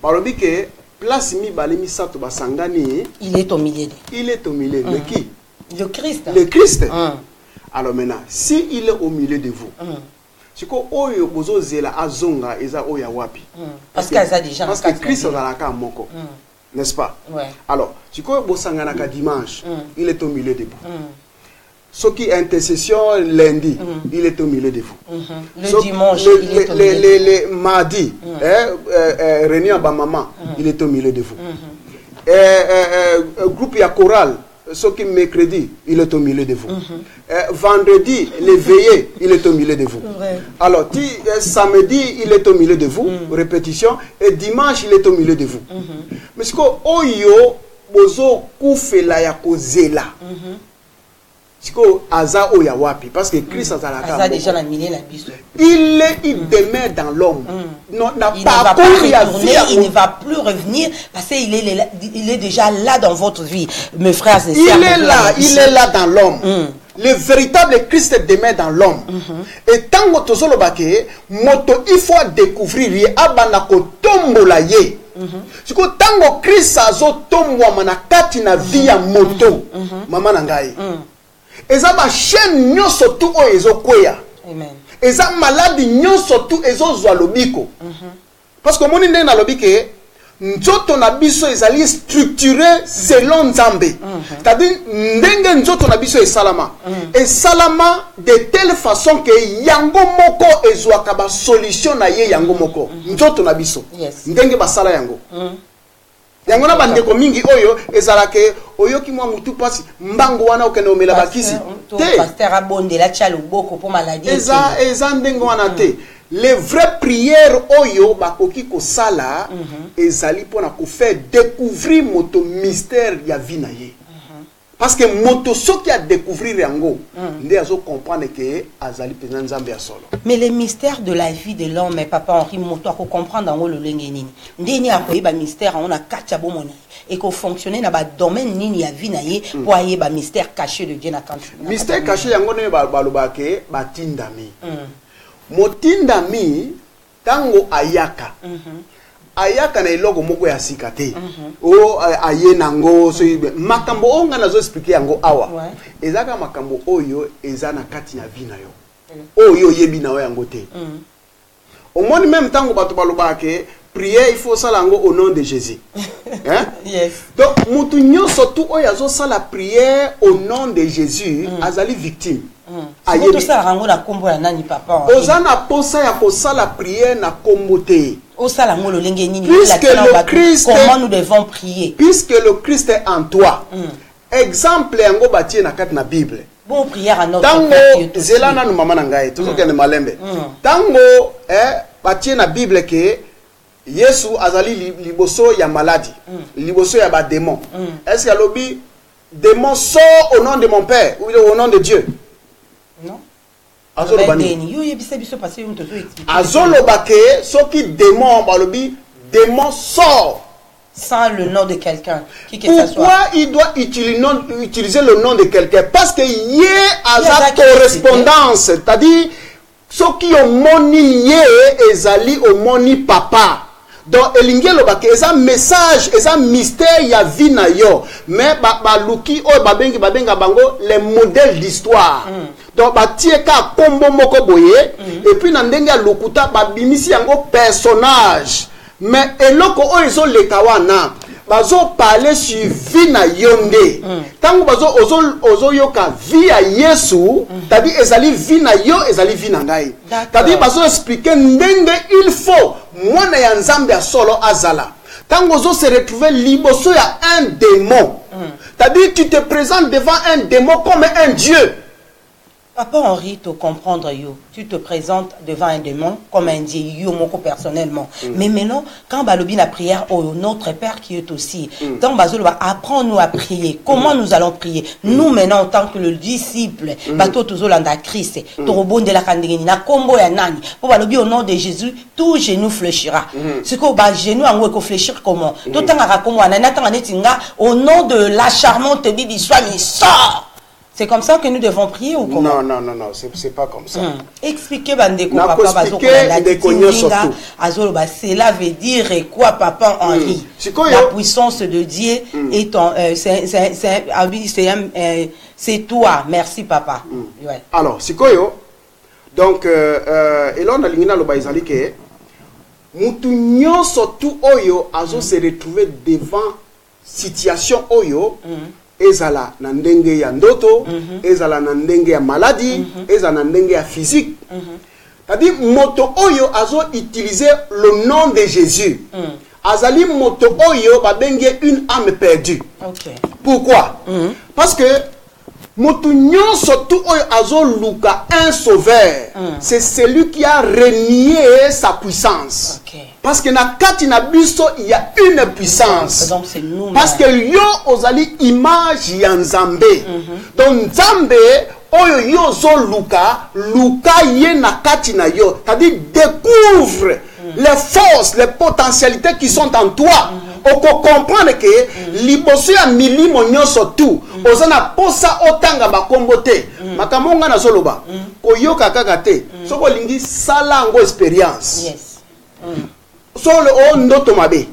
balobi que place mi balemi sato basangani il est au milieu mais qui le Christ alors maintenant si il est au milieu de vous siko oyo bozo zela azonga eza oya wapi parce que Christ azalaka moko n'est-ce pas ouais. Alors siko bosangana ka dimanche il est au milieu de vous ce qui intercession lundi, il est au milieu de vous. Le dimanche, il est au milieu de vous. Le mardi, réunion à maman, il est au milieu de vous. Groupe à chorale, ce qui mercredi, il est au milieu de vous. Vendredi, les veillées, il est au milieu de vous. Alors, samedi, il est au milieu de vous, répétition, et dimanche, il est au milieu de vous. Mais ce que oyo bozo kufela ya kozela. Parce que Christ a déjà la milieu la biso. Il demeure dans l'homme. Il ne va plus revenir parce qu'il est déjà là dans votre vie, mes frères et sœurs. Il est là dans l'homme. Le véritable Christ demeure dans l'homme. Et tant que il faut découvrir abanako tombola ye. Si ko tango Christ azo tombwa manakati na via moto mama nangai. Eza ba chaîne nyoso tu o ezo kweya. Amen. Eza maladi nyoso tu ezo zwa lobiko. Parce que moni ndenge na lobike nzoto na biso ezali structuré selon Nzambe. C'est-à-dire ndenge nzoto na biso esalama. Esalama de telle façon que yango moko ezwaka ba solution na ye yango moko. Nzoto na biso. Ndenge basala yango. Yango na bandeko mingi oyo ezalake oyoki mwa mutu pasi mbango wana okene omela bakisi te pasteur abondela tchalo boko pour maladie eza ndengo wana te les vraies prières oyo bakoki kosala ezali pona ko faire découvrir moto mystère ya vie na ye parce que moto soki a découvrir yango ndé azo comprendre que azali pena Nzambe ya solo. Mais le mystère de la vie de l'homme papa Henri moto ko comprendre ngo le lenge nini ndeni akoyeba mystère on a katia bomona et ko fonctionner na ba domaine nini ya vie na ye pour ayeba mystère caché de Dieu na kantu mystère caché yango ne balobake batindami motindami tango ayaka ayaka na eloko moko ya sikate o aye nango so makambo onga nazo expliquer yango awa ezaka makambo oyo eza na kati na vie na yo oyo yebi na yango te au moins même tango bato balobake prier il faut sala yango au nom de Jésus hein yes donc mutu nyoso tu oyo azo sala prière au nom de Jésus azali victime ayebi ça rango na kombo ya nani papa ozana posa ya kosala prière na kombo te comment nous devons prier. Puisque le Christ est en toi. Exemple yango batie na kat na Bible. Bon prière à notre tango zelana no mama nangai toujours que ne malembe. Tango batie na Bible que Yesu azali liboso ya maladie, liboso ya ba démon. Est-ce que lobi démon sort au nom de mon père ou au nom de Dieu? Non. Azolobake, ce qui démon, démon sort sans le nom de quelqu'un. Pourquoi il doit utiliser le nom de quelqu'un? Parce qu'il y a sa correspondance, c'est-à-dire ce qui ont moni ezali au moni papa. Donc elingi lobake eza message eza mystère ya vie na yo mais ba luki o babenga bango les modèles d'histoire donc batie ka kombo moko boye et puis na ndenge ya lokuta babimisi yango personnage mais eloko o ezo leka wana bazo parler sur vie na yonde tango bazo ozo yoka vie ya Yesu tadi ezali vie na yo ezali vie na ngai tadi bazo expliquer ndenge il faut mwana ya Nzambe ya solo azala tango ozo se retrouver liboso ya un démon tadi tu te présentes devant un démon comme un dieu. Papa Henri, te comprendre, tu te présentes devant un démon comme un dieu, yo, moko personnellement. Mais maintenant, quand balobi la prière, notre Père qui est aussi, dans Bazolo, apprends-nous à prier. Comment nous allons prier? Nous, maintenant, en tant que le disciple, bato tozolanda Christ, torobon de la kandengeni, na kombo ya nani, pour balobi au nom de Jésus, tout genou fléchira. Ce que ba genou en haut, fléchir comment? Tout temps à comme au nom de la charmante Bibi, soit mis sort. C'est comme ça que nous devons prier ou comment? Non, c'est pas comme ça. Expliquez, Bandeko, papa, cela veut dire quoi, papa Henri? La puissance de Dieu est c'est toi. Merci, papa. Ouais. Alors, Sikoyo, donc, et là, on a l'ingénieur Lobaïzali que mutu nyonso tout oyo azo se retrouver devant situation oyo. Ezala na ndenge ya ndoto, ezala na ndenge ya maladie, ezala na ndenge ya physique. C'est-à-dire moto oyo azo utiliser le nom de Jésus. Azali moto oyo ba bengue une âme perdue. Okay. Pourquoi? Parce que moto nyonso tout oyo azo luka un sauveur. C'est celui qui a renié sa puissance. Okay. Parce que na kati na biso il y a une puissance. Donc c'est nous. Parce que yo ozali image ya Nzambe. Donc Nzambe oyo yo zo luka ye na kati na yo. C'est-à-dire découvre les forces, les potentialités qui sont en toi. On peut comprendre que liboso ya milimo nyonso tout ozana posa otanga bakombote makamonga na zoloba koyoka kaka te soko lingi sala ngo expérience. Yes. Solo o ndoto mabe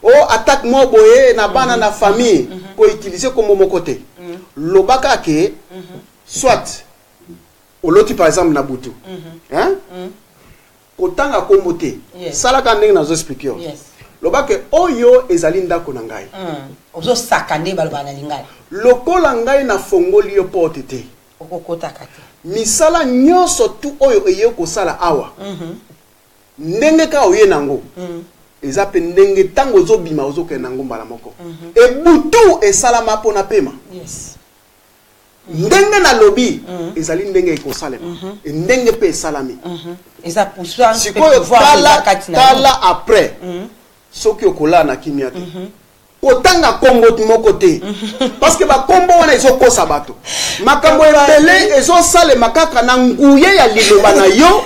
o attaque mo boye na bana na famille ko utiliser comme mon côté lobaka ke soit oloti par exemple na butu hein kotanga kombote sala ka ndenge na zo expliquer lobaka oyo ezali ndako na ngai ozo sakande baloba na lingai lokola ngai na fongoli yo porte te okokota kate misala nyonso tu oyo eye ko sala awa ndenge ka oye nango eza pe ndenge tango zo bima ozo ke nango mbala moko e butu esalama pona pema ndenge na lobi ezali ndenge ekosalema ndenge pe esalami eza pouvoir sikoyo tala après soki okola na kimia te kotanga kombo moko te parce que ba kombo wana ezokosa bato makambo ebele ezosale makaka na nguye ya liloba na yo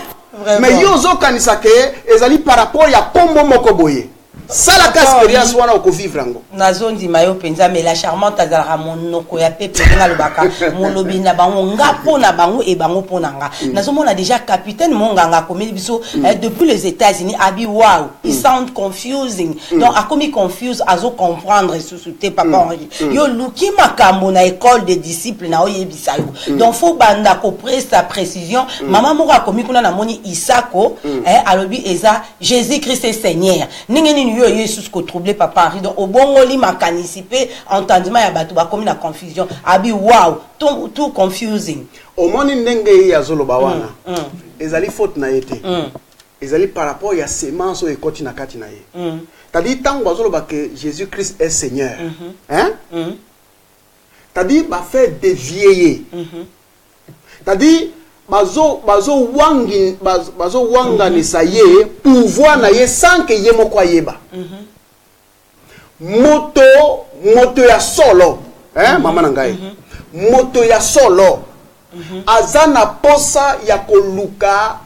mais yo zokanisa ke ezali par rapport ya kombo moko boye sala ka expérience wana ko vivre ngo nazondi mayo penza mais la charmante azala monoko ya pepe nga lobaka molobi na bango ngapo na bango e bango ponanga nazomona déjà capitaine monganga komeli biso depuis les États-Unis abi wow it sound confusing donc akomi confuse azo comprendre sous-souté papa Henri yo luki makambo na école des disciples na oyebisa yo donc faut banda ko presta précision maman moko akomi kuna na moni Isako alobi eza Jésus Christ est Seigneur ningeni yo Yesus ko troublé papa Henri donc obongoli makanisipe entendement ya bato ba comme na confusion abi wow tout confusing omoni ndenge ya zoloba wana ezali faute na yete ezali par rapport ya semence o ekoti na kati na ye tadi tango bazoloba que Jésus Christ est Seigneur hein tadi ba fait dévier tadi bazo wanga ni saye pouvoir na ye sans que ye moko yeba moto ya solo hein mama na ngai moto ya solo azana posa ya koluka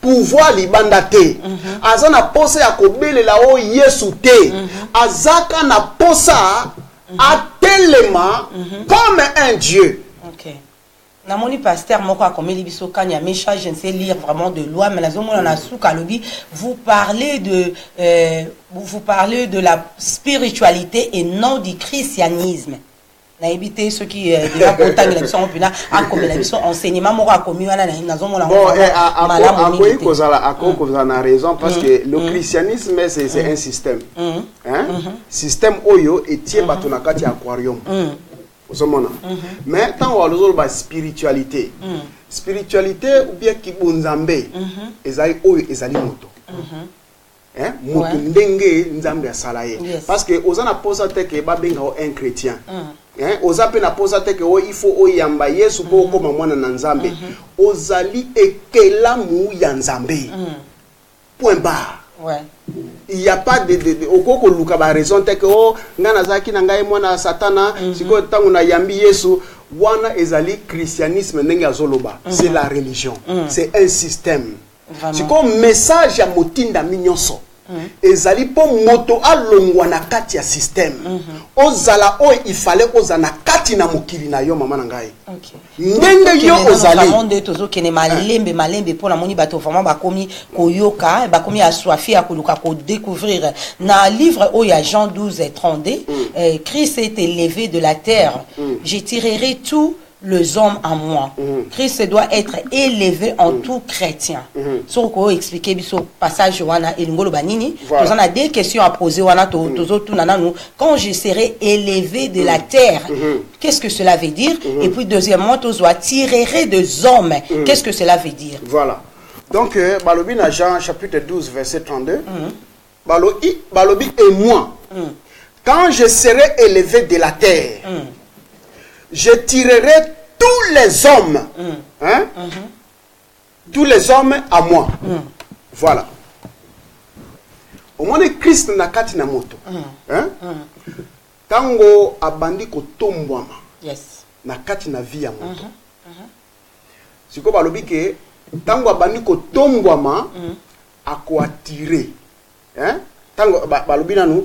pouvoir libanda te azana posa ya kobelela o Yesu te azaka na posa atelema comme un Dieu. OK. Namoni pasteur moko akomeli biso kanya message je ne sais lire vraiment de loi mais nazomona na suka lobi vous parlez de la spiritualité et non du christianisme. na éviter ceux qui déjà contact la biso pina a comme la biso enseignement moko a commis wana na zo mona bon à cause na raison parce que le christianisme c'est un système système oyo etie bato na kati aquarium osomona mais tant on le ba spiritualité ou bien kibunzambe ezali oyo ezali moto moto ndenge nzambe asala ye parce que ozana posa te ke ba benga un chrétien oza pe na posa te ke il faut oyamba Yesu po koma mwana na nzambe ozali ekelamu ya nzambe point barre. Il n'y a pas de okoko luka ba raison te ke ngana zaki na ngai mwana satana siko tangu na yambi Yesu wana ezali christianisme ndenge azoloba c'est la religion c'est un système siko message ya motinda minyonso ezali po moto alongwa na kati ya système ozala oyo ifale oza na kati na mokili na yo mama na ngai ndenge yo ozali monde tozo kene malembe pour la moni bato vraiment bakomi koyoka bakomi assoifi akoluka ko découvrir na livre oyo ya Jean 12:32 Christ est élevé de la terre je tirerai tous les hommes en moi. Christ doit être élevé en tout chrétien. So ko expliquer biso passage wana elingolo banini, nous on a des questions à poser wana tozo tunana nous quand je serai élevé de la terre. Qu'est-ce que cela veut dire? Et puis deuxièmement, tozo tirerai des hommes. Qu'est-ce que cela veut dire? Voilà. Donc balobi na Jean chapitre 12 verset 32. Balobi et moi. Quand je serai élevé de la terre, je tirerai tous les hommes, tous les hommes à moi. Voilà. Au moins Christ na kati na moto. Tango abandi ko tombwama. Yes. Na kati na vie ya moto. Siko balobi ke tango abandi ko tombwama ako attirer. Tango balobi na nous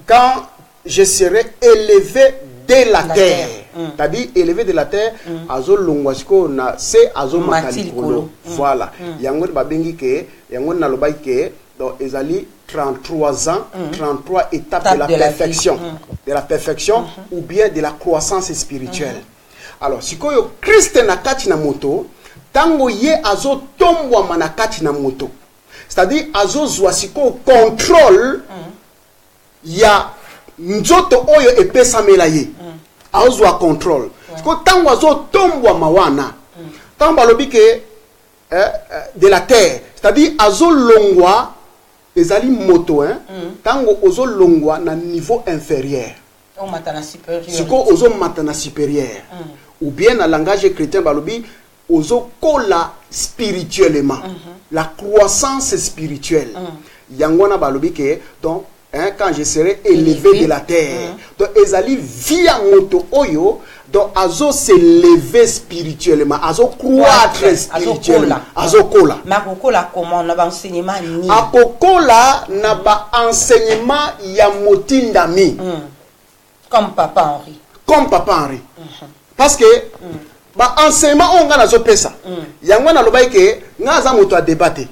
quand je serai élevé de la terre. C'est-à-dire élevé de la terre, azo longwasiko na se azo makalikolo. Voilà. Yango babengi ke, yango na lobai ke, donc ezali 33 ans, 33 étapes de la perfection. De la perfection ou bien de la croissance spirituelle. Alors, sikoyo Christ na kati na moto, tango ye azo tombwa manakati na moto. C'est-à-dire azo zwasiko contrôle ya nzoto oyo epesamela ye. Azwa contrôle. Ko tango azo tombwa mawana. Tango balobi ke de la terre, c'est-à-dire azo longwa ezali moto tango ozo longwa na niveau inférieur. On matana supérieur. Siko ozo matana supérieur. Ou bien na langage chrétien balobi ozo kola spirituellement. La croissance spirituelle. Yangona balobi ke donc quand je serai élevé de la terre. Donc, ezali via moto oyo, donc azo s'élever spirituellement, azo croître spirituellement, azo kola. Mais akokola comment na ba enseignement ni? Akokola na ba enseignement ya motindami. Comme Papa Henri. Comme Papa Henri. Parce que ba enseignement on nga nazo pesa. Yango na lobai ke ngaza moto a débattre.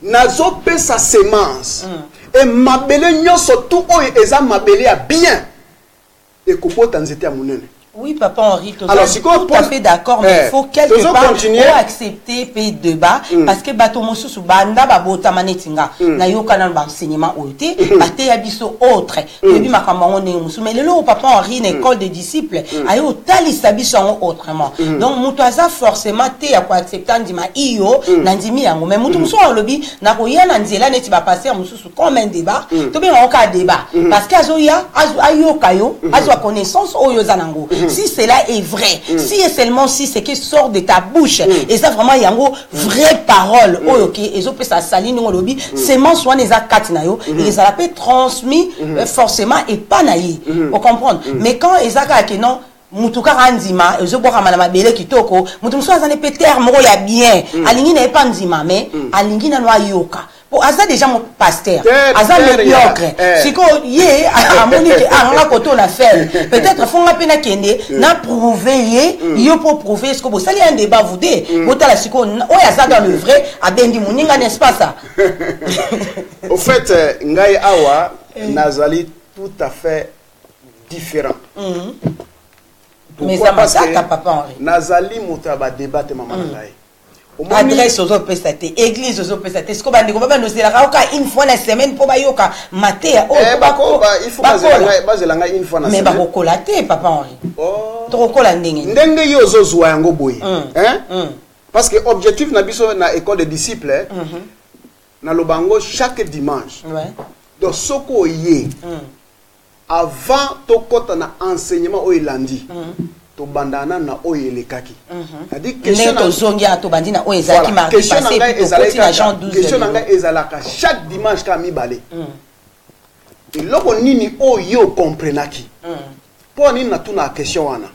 Nazo pesa semence. Et mabele nyonso tout oyo eza mabele ya bien et kopota nzete ya munene. Oui, Papa Henri, alors, tout à fait d'accord, mais il faut quelque part pour accepter pays de débat parce que bato mosusu banda babota manetinga na yoka na enseignement oité baté ya biso autre et bi makamba ngone musu mais lelo Papa Henri une école de disciples ayo talisa biso autrement donc mutu aza forcément te ya ko accepter ndima iyo na ndimi yango mais mutu musu olobi na ko yana nzela neti ba passer mususu comme un débat to bien on ka débat parce que azoya ayoka yo azo connaissance oyo zanango. Si cela est vrai, si et seulement si c'est qui sort de ta bouche, et ça vraiment yango vraie parole, ok, et ça peut ça saline au lobby, seulement soit les actes nayo, et ça peut transmis forcément et pas naï, vous comprenez? Mais quand ils actes non mutuka randima ezo boka malama bele kitoko mutu muso azane peter moko ya bien alingi na pas ndima mais alingi na noa yoka pour aza déjà mon pasteur aza médiocre siko ye amoni ke anga koto na faire peut-être fonga pena kende na prouver ye yo pour prouver ce que vous sali un débat vous dé botala siko oya aza dans le vrai abendi muninga n'est-ce pas ça? Au fait ngai awa nazali tout à fait différent. Mais ça m'a ça papa Henri. Nazali motaba débat maman ngai. Adresse aux autres pestatés, église aux autres pestatés. Ce qu'on va dire, nous c'est la une fois la semaine pour bayoka maté. Il faut bazelanga une fois la semaine. Mais ba kokolaté papa Henri. Oh. To kola ndenge. Ndenge yo zo zwa yango boye. Hein? Parce que objectif na biso na école de disciples na lobango chaque dimanche. Ouais. Donc soko yé. Avant to kota na enseignement o ilandi. To bandana na oyelekaki. C'est-à-dire question na zongia to bandina o ezaki ma passé na Jean 12. Question nga ezalaka chaque dimanche ka mi balé. Et loko nini o yo comprenaki. Pour nini na tuna question wana.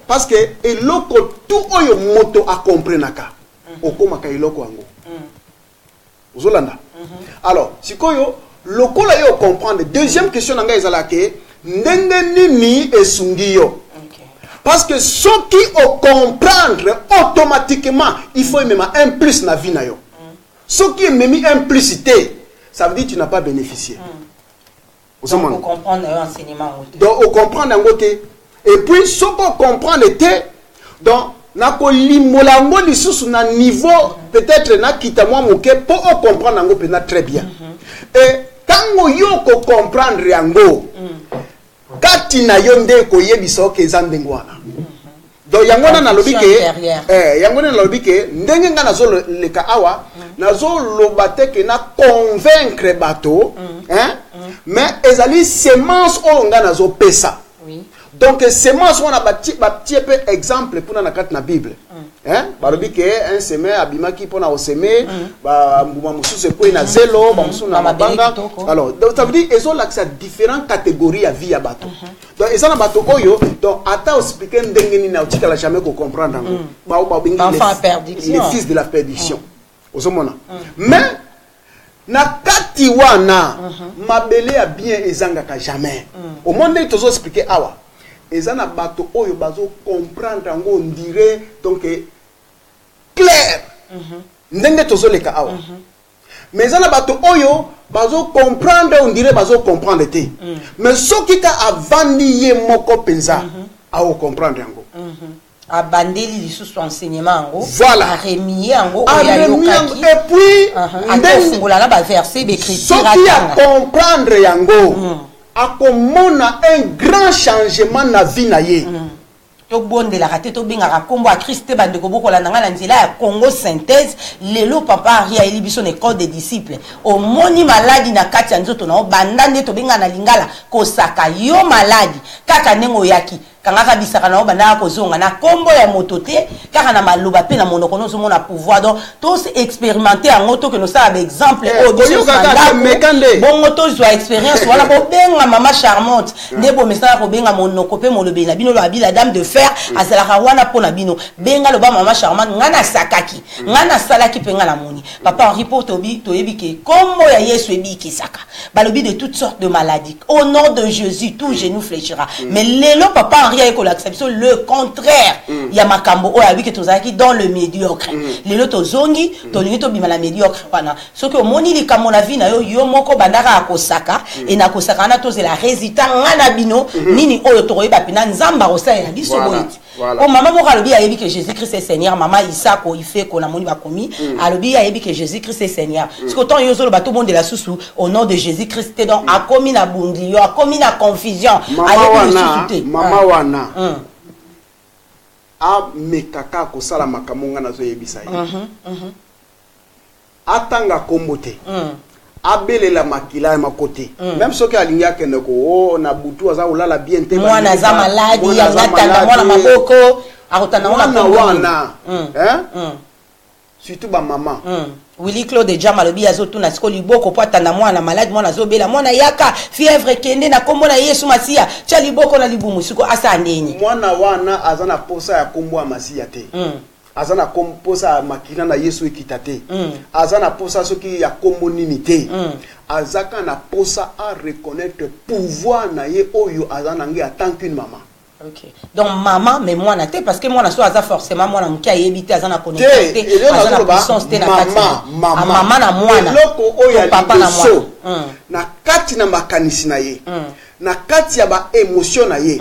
Parce que eloko tout oyo moto a comprenaka. Okomaka eloko ango. Ozolanda. Alors, sikoyo lokola yo comprendre. Deuxième question nga ezalaka ndenge nini esungi yo. Parce que ce qui au comprendre automatiquement, il faut même un plus na vie na yo. Ce qui est même un plus, ça veut dire que tu n'as pas bénéficié. Donc, on comprend l'enseignement. Donc, on comprend un côté. Et puis, ce qu'on comprend était, donc, na ko limolango lisusu na niveau peut-être na kita moi moke pour comprendre ngo peut-être très bien. Et quand yo ko comprendre yango, kati na yonde ko yebisa ke zandengwana. Donc yangona na lobike yangona na lobike ndenge nga nazo leka awa nazo lobate ke na convaincre bato mais ezali semence o nga nazo pesa. Oui. Donc semence on a bati peu exemple pour na kati na Bible. Balobike un semer abimaki pour na osemer ba mbuma mususu ko na zelo ba mususu na mabanga. Alors donc ça veut dire ils ont l'accès à différentes catégories à vie ya bato. Donc ils ont bato oyo donc ata expliquer ndenge ni na utika la jamais ko comprendre ngo. Ba bingi les fils de la perdition. Ozomona. Mais na kati wana mabele ya bien ezanga ka jamais. Au monde ils t'ont expliqué awa. Ezana bato oyo bazo comprendre ngo on dirait donc clair. Ndenge tozoleka awa. Mais ezana bato oyo bazo comprendre on dirait bazo comprendre te. Mais soki ka avandi ye moko penza a comprendre ngo. Abandeli lisusu enseignement ngo. Voilà. Aremier ngo oyayokaki. Et puis ndenge ngolala ba verset d'écriture soki a comprendre yango. Akomona un grand changement na vie na ye. To bonde la raté to binga kombo a Christ bande ko bokola nanga na nzela ya Congo synthèse lelo papa ria elibiso école des disciples o moni maladi na kati ya nzoto na bandande to binga na lingala ko saka yo maladi kaka nengo yaki kangaka bisaka na banda ko zonga na kombo ya motote kaka na maloba pe na monoko no mona pouvoir donc tous expérimenter en auto que nous ça avec exemple au biso bon moto soit expérience wala bo benga mama charmante ndebo message ko benga monoko pe molobe na bino lo abila dame de fer azalaka wana pona bino benga lo ba mama charmante ngana sakaki ngana salaki pe ngana moni papa Henri pour tobi to yebike kombo ya Yesu ebiki saka balobi de toutes sortes de maladies au nom de Jésus tout genou fléchira mais lelo papa le contraire il y a makambo o abi que tozaki dans le médiocre les loto zongi tolingi to bima la médiocre pana ce que moni li kamo na vie na yo moko bandaka akosaka et na kosaka na toze la résultat ngana bino nini oyo to yeba pina nzamba rosa na biso boyiti o mama moko alobi ayebi que Jésus Christ est Seigneur mama Isako ife ko na moni ba komi alobi ayebi que Jésus Christ est Seigneur ce que tant yo zo lo bato monde la susu au nom de Jésus Christ donc a komi na bundi yo a komi na confusion ayebi mama wana a mekaka ko sala makamonga na zo yebisa ye atanga kombote abelela makila ma côté même ce que alingi akende ko na butu aza olala bien te mwana za maladi ya ngatanga mwana maboko akotana wana surtout ba maman Willy Claude Jama lobi azotu na siko liboko po atanda mwana malade mwana zobela mwana yaka fièvre kende na kombo na Yesu Masia tia liboko na libumu siko asa ndeni mwana wana azana posa ya kombo ya Masia te azana komposa makina na Yesu ekitate azana posa soki ya kombo nini te azaka na posa à reconnaître pouvoir na ye oyo azana ngi en tant qu'une maman. Ok. Donc maman mais moi na te parce que moi na so aza forcément moi na mki ayebité azana connecté azana puissance te na kati maman na mwana loko oyo papa na mwana na kati na makanisi na ye na kati ya ba émotion na ye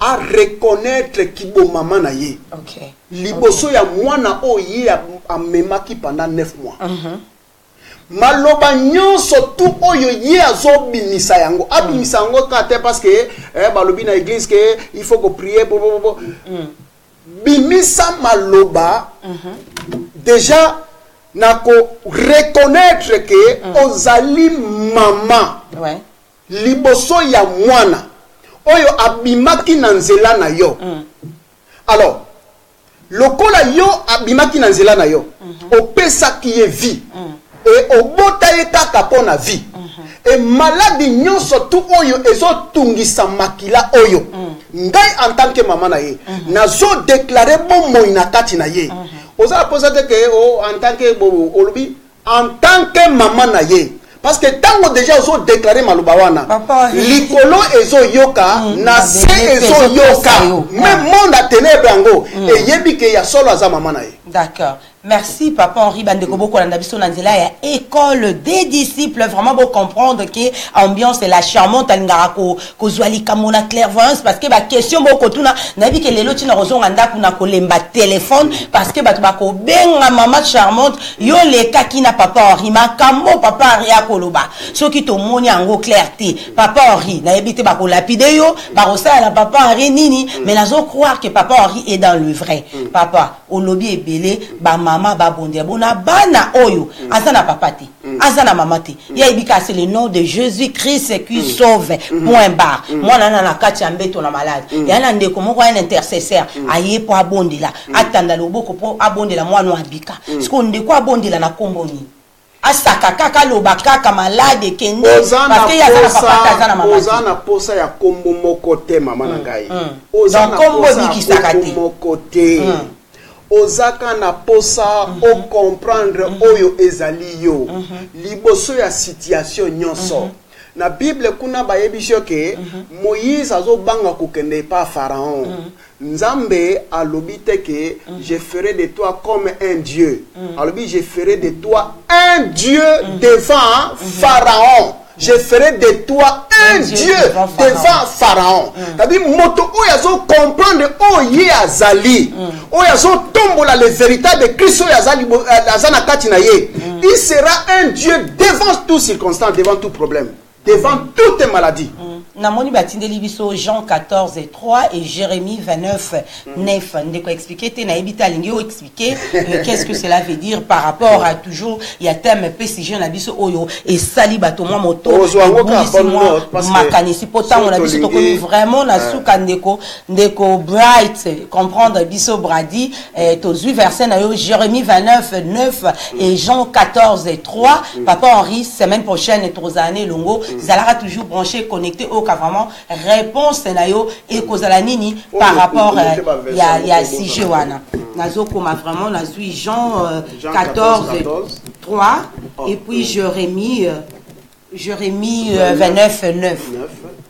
à reconnaître qui bon maman na ye. OK. Liboso ya mwana o ye a memaki pendant 9 mois. Maloba nyonso tout oyo ye azobimisa yango. Abimisa yango kate parce que balobi na église que il faut que prier bimisa maloba déjà nako reconnaître que ozali maman. Ouais. Liboso ya mwana oyo abimaki na nzela na yo. Alors lokola yo abimaki na nzela na yo opesaki ye vie et obota ye kaka pona vie et maladi nyonso tout oyo ezotungisa makila oyo ngai en tant que maman na ye nazo déclarer bomoi na kati na ye oza posa te que en tant que olobi en tant que maman na ye. Parce que tant que déjà ils ont déclaré Malubawana, l'icolo ezo yoka, nase ezo yoka, même monde a ténèbres et yebi que ya solo aza maman nae. D'accord. Merci, Papa Henri Bandeko Kolandabiso Nanzela, et école des disciples, vraiment pour comprendre que ambiance est la charmante, Alngarako, Kozwali Kamona clairvoyance, parce que la question, Bokotuna, n'a vu que les lotis n'a raison, Anda, Kuna Kolemba téléphone, parce que Batubako, Benga, maman charmante, yo les kakina Papa Henri, ma kamo Papa Henri à Koloba, ce qui te moni en gros clarté, Papa Henri, n'a évité Bako lapideo, Barossa, la Papa Henri Nini, mais n'a pas croire que Papa Henri est dans le vrai. Papa, au lobby est belé, Mama babondia bona bana oyo azana papati azana mamati ya ibika c'est le nom de Jésus-Christ qui sauve point barre moi nana na kati ambeto na malade ya na ndeko moko un intercesseur aye po abondela atanda loboko po abondela mwana abika siko ndeko abondela na komboni asaka kaka loba kaka malade kende parce que ya zana papata azana mamati ozana posa ya kombo moko te mama na ngai ozana kombo bikisaka te moko te ozaka na posa o comprendre oyo ezali yo liboso ya situation nyonso na Bible kuna bayebisho ke Moïse azobanga kokende pa Pharaon Nzambe alobite ke je ferai de toi comme un dieu alobi je ferai de toi un dieu devant Pharaon. Je ferai de toi un Dieu devant Pharaon. C'est-à-dire, moto oyazo comprendre oye azali. Oyazo tombola le véritable Christ oyazali azana katina ye. Il sera un Dieu devant toutes circonstances, devant tout problème, devant toute maladie. Namoni batindeli biso Jean 14 et 3 et Jérémie 29 9. Ndeko expliquer te na ebita lingio expliquer qu'est-ce que cela veut dire par rapport à toujours il y a thème PCG na biso oyo et sali bato moi moto makanisi potango na biso tokoni vraiment na suka ndeko bright comprendre biso bradi tozu verset na yo Jérémie 29 9 et Jean 14 et 3. Papa Henri semaine prochaine et Trozane Longo zalara toujours branché connecté au vraiment réponse na yo et kozala nini par rapport ya sujet wana nazo koma vraiment nazui Jean 14 3 et puis Jérémie 29 9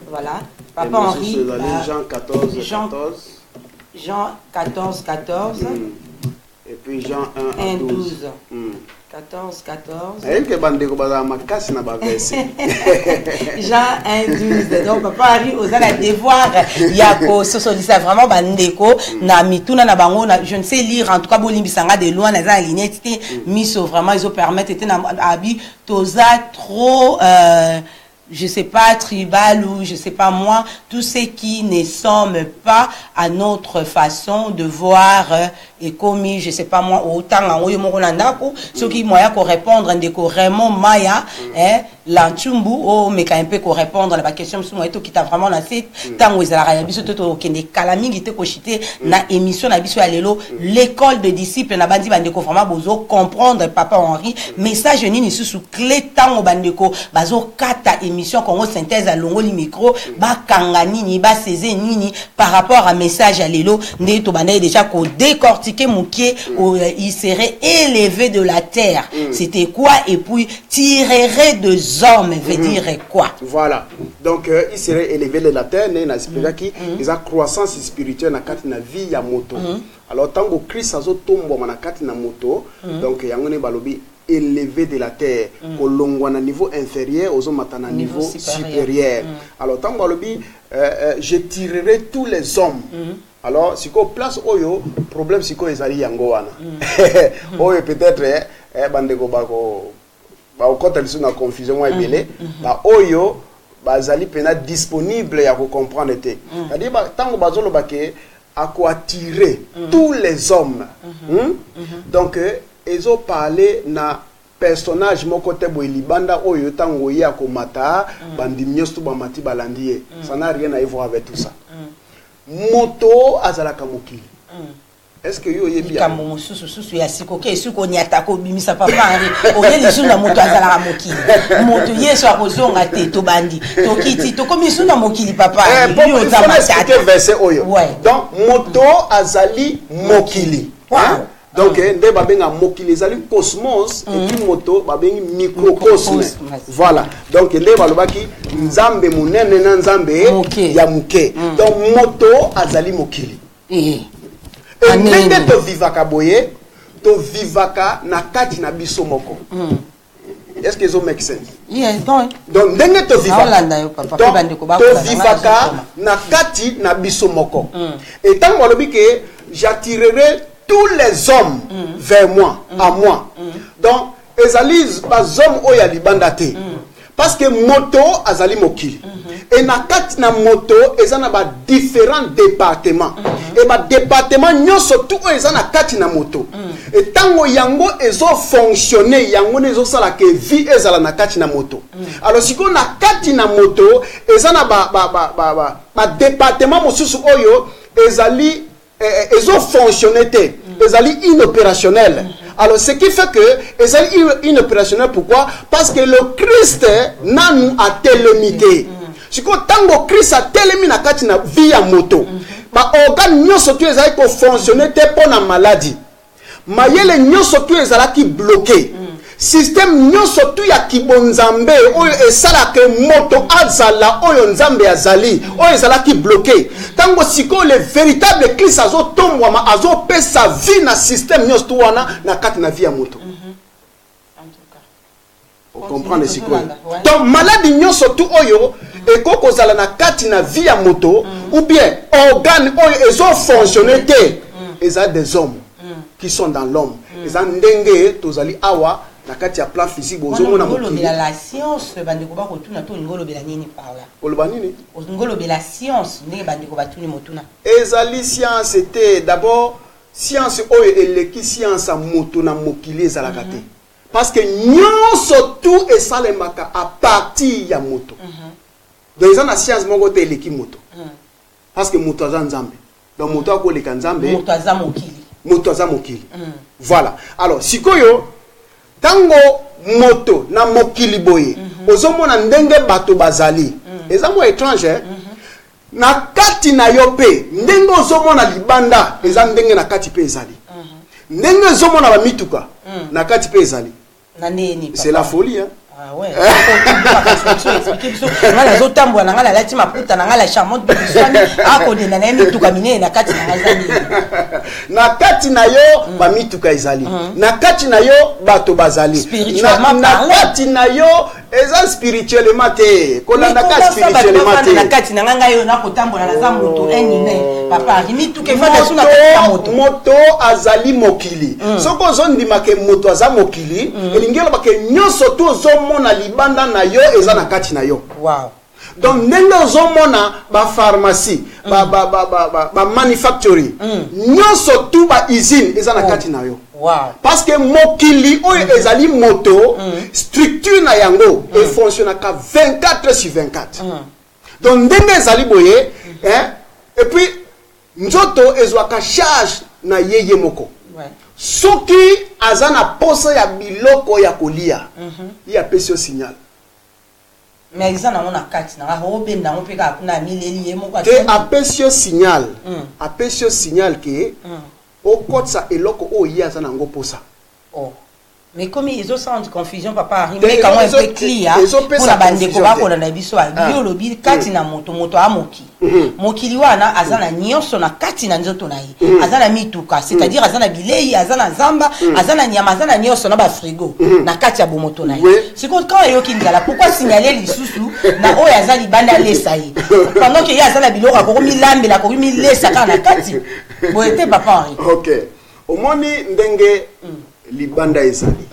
voilà Papa Henri Jean 14 et puis Jean 1 12 14 Jean 1 12 donc Papa Henri aux la devoir yako sosolisa vraiment bandeko na mituna na bango na je ne sais lire en tout cas bolimbisanga de loin na za lignette miso vraiment ils ont permettre était na abi toza trop je sais pas tribal ou je sais pas moi tout ce qui ne sommes pas à notre façon de voir et commis je sais pas moi autant en oyo moko ndako ce qui moya ko répondre ndeko Raymond Maya l'antumbu o meka un peu ko répondre la question sur moi to qui t'a vraiment na site tango ezala ya biso to kende kala mingi te ko chité na émission na biso ya lelo l'école de disciples na bandi bandeko vraiment bozo comprendre Papa Henri message nini sous clé tango bandeko bazo kata émission Congo synthèse à longo li micro ba kanga nini ba saisir nini par rapport à message à lelo ndé to banaye déjà ko décortiquer moukié il serait élevé de la terre c'était quoi et puis tirerait des hommes veut dire quoi voilà donc il serait élevé de la terre né na spirituel qui ils a croissance spirituelle na kati na vie ya moto alors tango Christ azo tombo na kati na moto donc yango ne balobi élevé de la terre kolongwa na niveau inférieur aux hommes à niveau supérieur. Alors tant que je tirerai tous les hommes. Alors si qu'on place oyo problème si qu'on ezali yango wana. Oyo peut-être bandeko bako ba okota lisu na confusion wa ebele ba oyo bazali pena disponible ya ko comprendre te. C'est-à-dire tant que bazolo bake à quoi attirer tous les hommes. Donc ils ont parlé na personnage moko te boy libanda oyo tango ya ko mata bandi nyosto ba mati balandie. Ça n'a rien à voir avec tout ça. Moto azalaka mokili. Est-ce que yo yebi ya kamo susu ya sikoke suko nyata ko bimisa papa Henri o yeli suna moto azalaka mokili moto yeso akozonga te to bandi to kiti to komi suna mokili papa Henri yo za matata verset oyo. Donc moto azali mokili. Donc nde babenga mokili ezali cosmos et puis moto babengi microcosme. Voilà. Donc nde balobaki nzambe munene na nzambe ya muke. Donc moto azali mokili. Et ndenge to vivaka boye to vivaka na kati na biso moko. Est-ce que ça make sense? Yes, donc ndenge to vivaka na kati na biso moko. Et tant balobi ke j'attirerai tous les hommes vers moi, à moi. Donc ezali bas hommes oya libanda te. Parce que moto azali mokili. Et na kati na moto ezana ba différents départements. Et ba département nyonso tout ezana kati na moto. Et tango yango ezo fonctionner yango nezo sala ke vie ezala na kati na moto. Alors siko na kati na moto ezana ba département mosusu oyo ezali ezo fonctionner te. Ezali inopérationnel. Alors ce qui fait que ezali inopérationnel pourquoi? Parce que le Christ n'a nous a télémité. Si ko tango Christ a telemi na kati na vie ya moto ba organe nyonso tu ezali ko fonctionner te pona maladie mayele nyonso tu ezala ki bloqué système nyonso tu ya kibonzambe oyo esala ke moto azala oyo nzambe azali oyo ezala ki bloqué tango siko le véritable Christ azo tombwa azo pesa vie na système nyonso tu wana na kati na vie ya moto. On comprend les psychologues. Donc maladie nyonso tu oyo et koko zala na kati na vie ya moto ou bien organe oyo ezo fonctionner te eza des hommes qui sont dans l'homme eza ndenge tozali awa na kati ya plan physique bozo mona mokili la science bandeko ba kotuna to ngolo bela nini par là koloba nini ngolo bela science ndenge bandeko batuni motuna ezali science était d'abord science oyo eleki science a moto na mokili ezalaka te parce que nyonso tout esalemaka à partir ya moto. Donc ils ont la science moko te eleki moto. Parce que moto aza nzambe. Donc moto akoleka nzambe. Moto aza mokili. Moto aza mokili. Voilà. Alors sikoyo tango moto na mokili boye ozomona ndenge bato bazali. Eza mo étranger. Na kati na yo pe ndenge ozomona libanda eza ndenge na kati pe ezali. Ndenge ozomona ba mituka na kati pe ezali. C'est la folie, hein? Ah ouais. Ngala zotambwa na ngala lati maputa na ngala charmante biswani ako de na mituka minene na kati na ngazali. Na kati na yo ba mituka ezali. Na kati na yo bato bazali. Na kati na yo eza spirituellement te. Kolanda ka spirituellement te. Na kati na nganga yo na kotambola na za moto enine. Papa mituka efata suna kati moto. Moto azali mokili. Soko zondima ke moto aza mokili, elingelo ba ke nyonso to zomona libanda na yo eza na kati na yo. Wow. Donc ndenge ozomona ba pharmacie, ba manufacturing, nyonso tout ba usine eza na kati na yo. Wow. Parce que mokili oyo ezali moto, structure na yango e fonctionne ka 24 sur 24. Donc ndenge ezali boye, et puis nzoto ezwaka charge na yeye moko. Soki azana posa ya biloko ya kolia, ya pesio signal. Mais ils en ont na kati na robe na on peka na mileli e moko te apesio signal. Apesio signal ke o kotsa eloko o ya za nango posa. Oh. mais comme ils ont sans confusion papa Henri mais quand même peu clear pour la bande ko ba ko na biso bio lobi kati na moto amoki mokili wana azana nyonso na kati na nzoto na ye azana mituka c'est-à-dire azana bilei azana zamba azana nyama azana nyonso na ba frigo na kati ya bomoto na ye c'est quand yoki ngala pourquoi signaler lisusu na oyo azali banda lesa ye pendant que ye azana biloko ko milambela ko milesa kana kati bo était papa Henri. OK omoni ndenge libanda ezali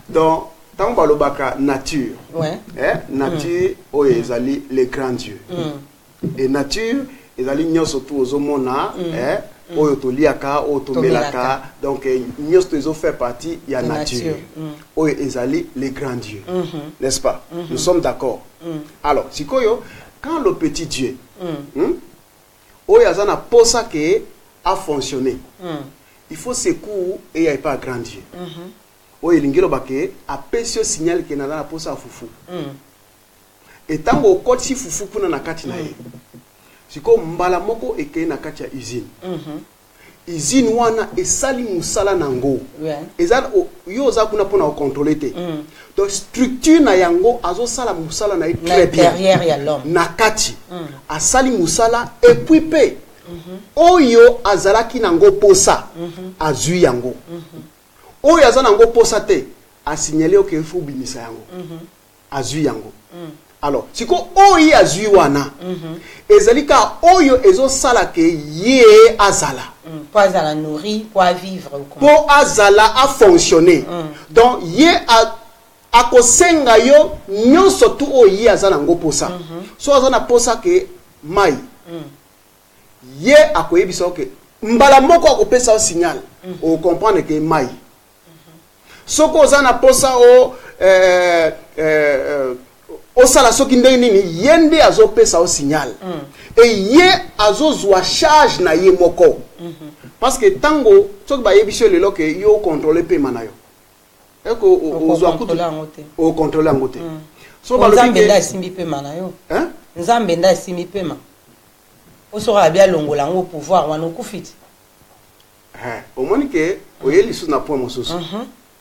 donc tant balobaka nature nature oyo ezali les grands dieux et nature ezali nyonso tu ozomona oyo toliaka oyo tomelaka donc nyonso ezo fait partie ya nature oyo ezali les grands dieux n'est-ce pas nous sommes d'accord alors sikoyo quand le petit dieu oyo azana posa ke a fonctionné il faut secours et il n'y a pas grand Dieu. Oh, il y a un signal qui est dans la pose à foufou. Et tant que côté si foufou kuna na kati na ye. Siko mbala moko eke na kati ya usine. Usine wana esali musala nango. Ezala yo za kuna pona contrôler te. Donc structure na yango azo sala musala na très bien. Derrière ya l'homme. Na kati. Asali musala et puis pe. Oyo azalaki nango posa azui yango oyo azana nango posa te a signalé que il faut bimisa yango azui yango alors siko oyo azui wana ezalika oyo ezo sala ke ye azala pour azala nourrir pour vivre pour azala a fonctionner donc ye a kosenga yo nyonso tu oyo azana nango posa so azana posa ke mai ye akoyebisa que mbala moko akopesa signal o comprendre que mai soko zana posa o sala soki ndenge nini yende azopesa signal et ye azozwa charge na ye moko parce que tango soki bayebisa lelo ke yo contrôler paiement na yo eko ozwa o contrôler ngote so balobiki nda simbi paiement na yo nzambe nda simbi paiement osora bien longola ngo pouvoir wana okufiti au moins que oyeli sous na point mosusu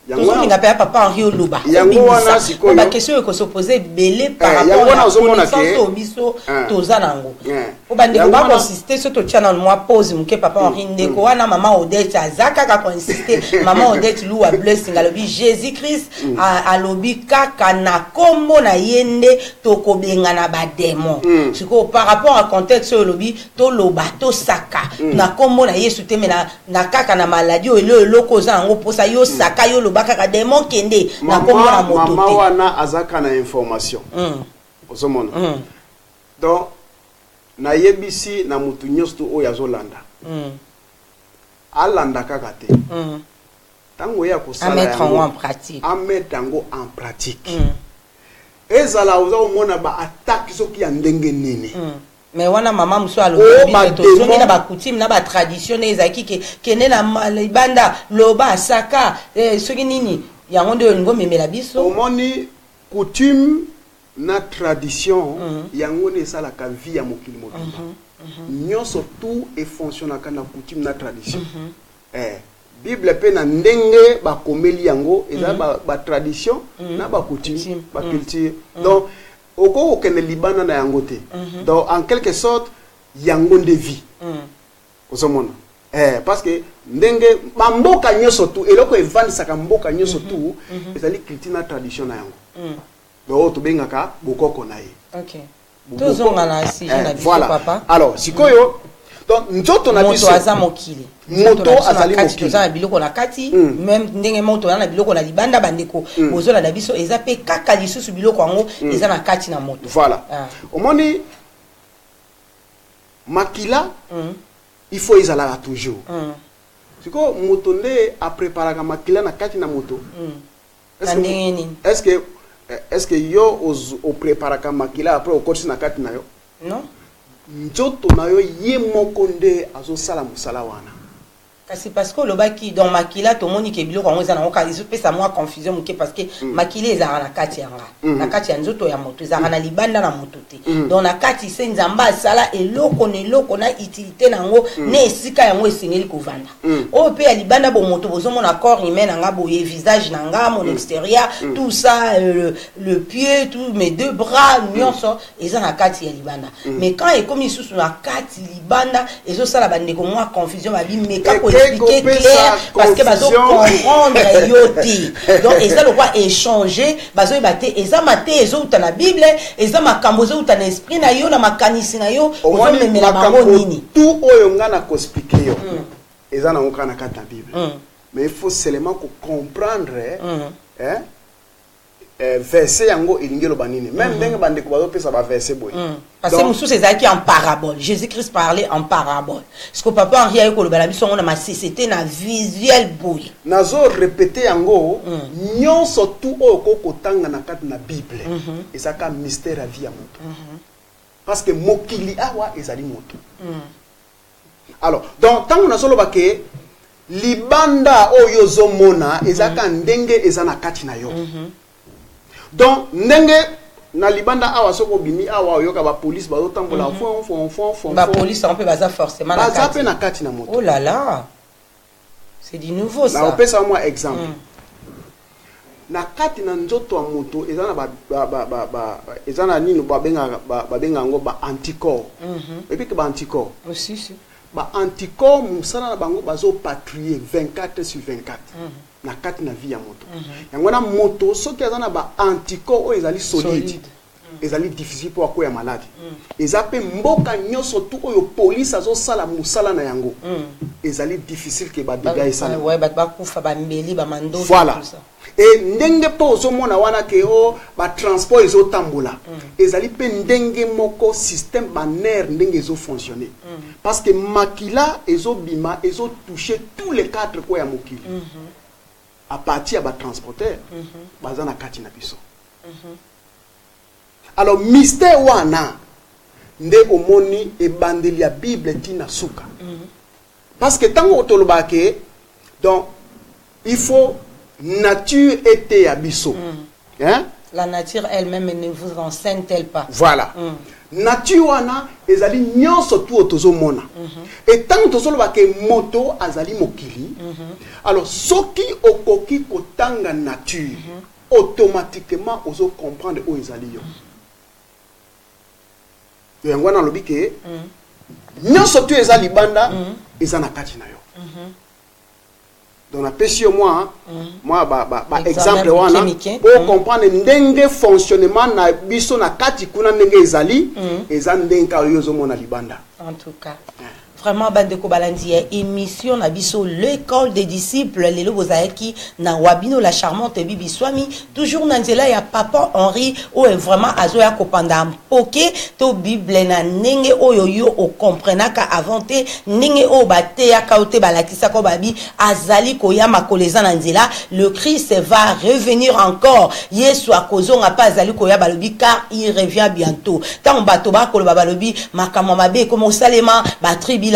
yango nga pa papa Henri Oloba yango wana sikoyo ba question ko se poser belé par rapport à connaissance biso toza nango obande ko ba consister so to channel moi pause muke papa Henri ndeko wana mama Odette azaka ka consister mama Odette luwa blessing alobi Jésus Christ alobi kaka na kombo na yende tokobenga na ba démon siko par rapport à contexte olobi to loba to saka na kombo na Yesu te na kaka na maladie o loko za ngo posa yo saka yo loba kaka démon kende na kombo na moto te mama wana azaka na information osomona donc na yebisi na mutu nyosto o yazolanda alanda kaka te tango ya ko sala mettre en pratique a mettre en pratique ezala oza omona ba attaque soki ya ndenge nini mais wana mama muso alobi to zongi na ba coutume na ba tradition ezaki ke ne na banda loba saka soki nini yango nde ngo memela biso omoni coutume na tradition yango ne sala ka vie ya mokili mobimba nyonso tout et fonctionnaka na coutume na tradition Bible pe na ndenge ba komeli yango eza ba tradition na ba coutume ba culture donc oko okene libana na yango te donc en quelque sorte yango de vie osomona parce que ndenge mboka nyoso tu eloko evandisaka mboka nyoso tu ezali culture na tradition na yango donc to bengaka bokoko na ye OK tozonga na si na biso papa alors sikoyo donc nzoto na biso moto aza mokili moto azali mokili toza na biloko na kati même ndenge moto na biloko na libanda bandeko bozola na biso eza pe kaka lisusu biloko yango eza na kati na moto voilà omoni makila il faut ezala toujours siko moto nde a préparaka makila na kati na moto est-ce que yo o préparaka makila après o kotisi na kati na yo non nzoto na yo ye moko nde azosala musala wana kasi parce que lobaki dans makila to moni ke biloko ngo ezana oka iso pesa moi confusion muke parce que makila ezara na kati yanga na kati ya nzoto ya moto ezara na libanda na moto te donc na kati se nzamba sala eloko na utilité nango na esika yango esengeli kovanda o pe ya libanda bo moto bozomo na corps humain nanga boye visage nanga mon extérieur tout ça le pied tout mes deux bras nyonso eza na kati ya libanda mais quand ekomi susu na kati libanda ezo sala bandeko moi confusion ba bi mais ka ko expliquer clair parce que bazo comprendre yoti donc eza le quoi échanger bazo ibate eza mate ezo uta na bible eza makambo ezo uta na esprit na yo na makanisi na yo ozo memela bango nini tout oyo ngana ko expliquer yo eza na ngana kati na bible mais il faut seulement comprendre hein verset yango ilingelo banini même ndenge bande ko bazopesa ba verset boy parce que musu c'est qui en parabole Jésus-Christ parlait en parabole ce que papa Henri ayo ko lobala biso ngona ma c'était na visuel boy nazo répéter yango nyonso tout oyo ko tanga na kati na bible ezaka mystère à vie ya moto parce que mokili awa ezali moto alors donc tango nazo lobake libanda oyo zomona ezaka ndenge ezana kati na yo donc ndenge na libanda awa soko bimi awa yoka ba police bazo tambola fon ba police on peut baza forcément na kati na kati na moto oh là là c'est du nouveau ça na opesa moi exemple na kati na nzoto wa moto ezana ezana nino ba benga ngo ba anticorps et puis que ba anticorps aussi si ba anticorps musala na bango bazo patrouiller 24 sur 24 na kati na vie ya moto yango na moto soki azana ba anticorps o ezali solide ezali difficile pour akoya malade ezape mboka nyoso tu oyo police azo sala musala na yango ezali difficile que ba dégâts ça ouais ba kufa ba mbeli ba mando voilà tout ça et ndenge po zo mona wana ke o ba transport ezo tambola ezali pe ndenge moko système ba nerf ndenge ezo fonctionner parce que makila ezo bima ezo toucher tous les quatre ko ya mokili à partir de transporteur bazana kati na biso alors mystère wana nde omoni e bandeli ya bible tina suka parce que tango otolobake donc il faut nature était ya biso hein la nature elle-même ne vous enseigne-t-elle pas voilà nature wana ezali nyonso tu otozomona et tant tozolobake moto azali mokili alors soki okoki kotanga nature automatiquement ozo comprendre o ezali yo yango na lobi ke nyonso tu ezali banda ezana kati na yo donc napesi yo moi exemple wana pour comprendre ndenge fonctionnement na biso na kati kuna ndenge ezali eza ndenge oyo zomona libanda en tout cas vraiment bandeko balandi émission na biso l'école des disciples lelo bozaki na wabino la charmante bibi swami toujours na nzela ya papa Henri o est vraiment azoya kopanda mpoke to bible na ndenge oyo yo o comprenaka avant te ndenge o bate ya kaote balakisa ko babi azali koyama koleza na nzela le Christ va revenir encore yesu akozonga pa azali koya balobi car il revient bientôt tant bato ba koloba balobi makamwa mabe comme au salema ba tribulation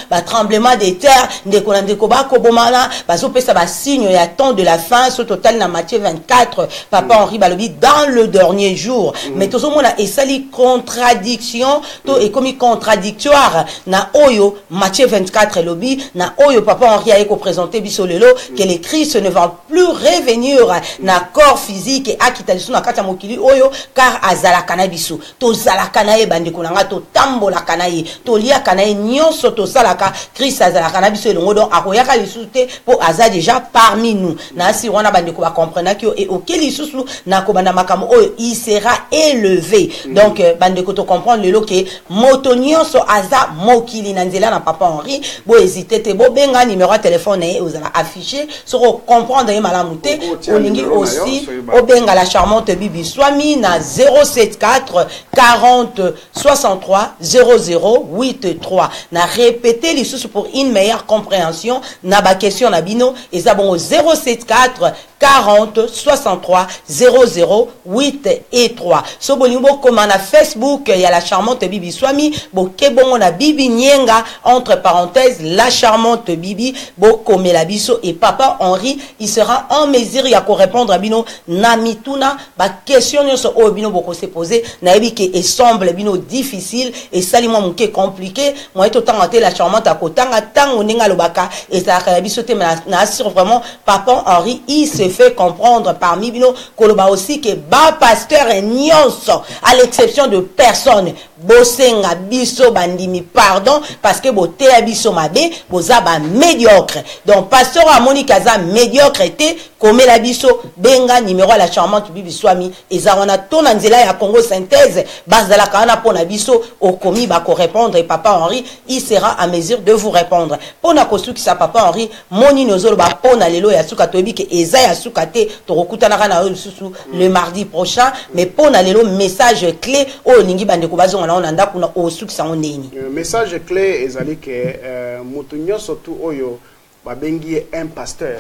ba tremblement de terre ndeko na ndeko ba kobomana bazopesa ba signe ya temps de la fin ce total na Matthieu 24 papa Henri balobi dans le dernier jour mais tozomona esali contradiction to ekomi contradictoire na oyo Matthieu 24 lobi na oyo papa Henri a ko présenter biso lelo que le Christ ne va plus revenir na corps physique et akitalisu na kata mokili oyo car azalaka na biso to zalaka na ye bandeko nanga to tambola kana ye to lia kana ye nyonso to salaka Christ azalaka na biso elongo donc akoyaka lisusu te po aza déjà parmi nous na si wana bandeko ba comprendre que et auquel lisusu na ko banda makamo oyo il sera élevé donc bandeko to comprendre lelo que moto nyonso aza mokili na nzela na papa Henri bo hésiter te bo benga numéro de téléphone et vous allez afficher sur comprendre malamu te olingi aussi o benga la charmante bibi swami na 074 40 63 00 83 na répéter les sous pour une meilleure compréhension na ba question na bino et ça bon 074 40 63 00 8 et 3. So bolingo comme na Facebook, il y a la charmante Bibi Swami, boke bon on a Bibi Nyenga entre parenthèses la charmante Bibi, bokome la biso et papa Henri, il sera en mesure ya ko répondre à bino na mituna ba question nyonso o bino boko se poser na yebi ke et semble bino difficile et salimo muke compliqué, moi to tanga la charmante à kotanga tango ninga lobaka et ça ka biso te na assure vraiment papa Henri il se fait comprendre parmi bino koloba aussi que ba pasteur et nyonso à l'exception de personne bosenga biso bandimi pardon parce que boté la biso mabe boza ba médiocre donc pasteur amoni kaza médiocrité comme la biso benga numéro à la charmante Bibi Swami eza wana tona nzela ya Congo synthèse bazala kana pona biso okomi ba ko répondre et papa Henri il sera à mesure de vous répondre pona kosuki sa papa Henri moni nozolo ba pona lelo ya suka tobi ke eza ya suka te to rokutana kana susu le mardi prochain mais pona lelo message clé o lingi bande ko bazonga na onanda kuna o suki sa oneni message clé ezali ke mutu nyoso tu oyo babengi un pasteur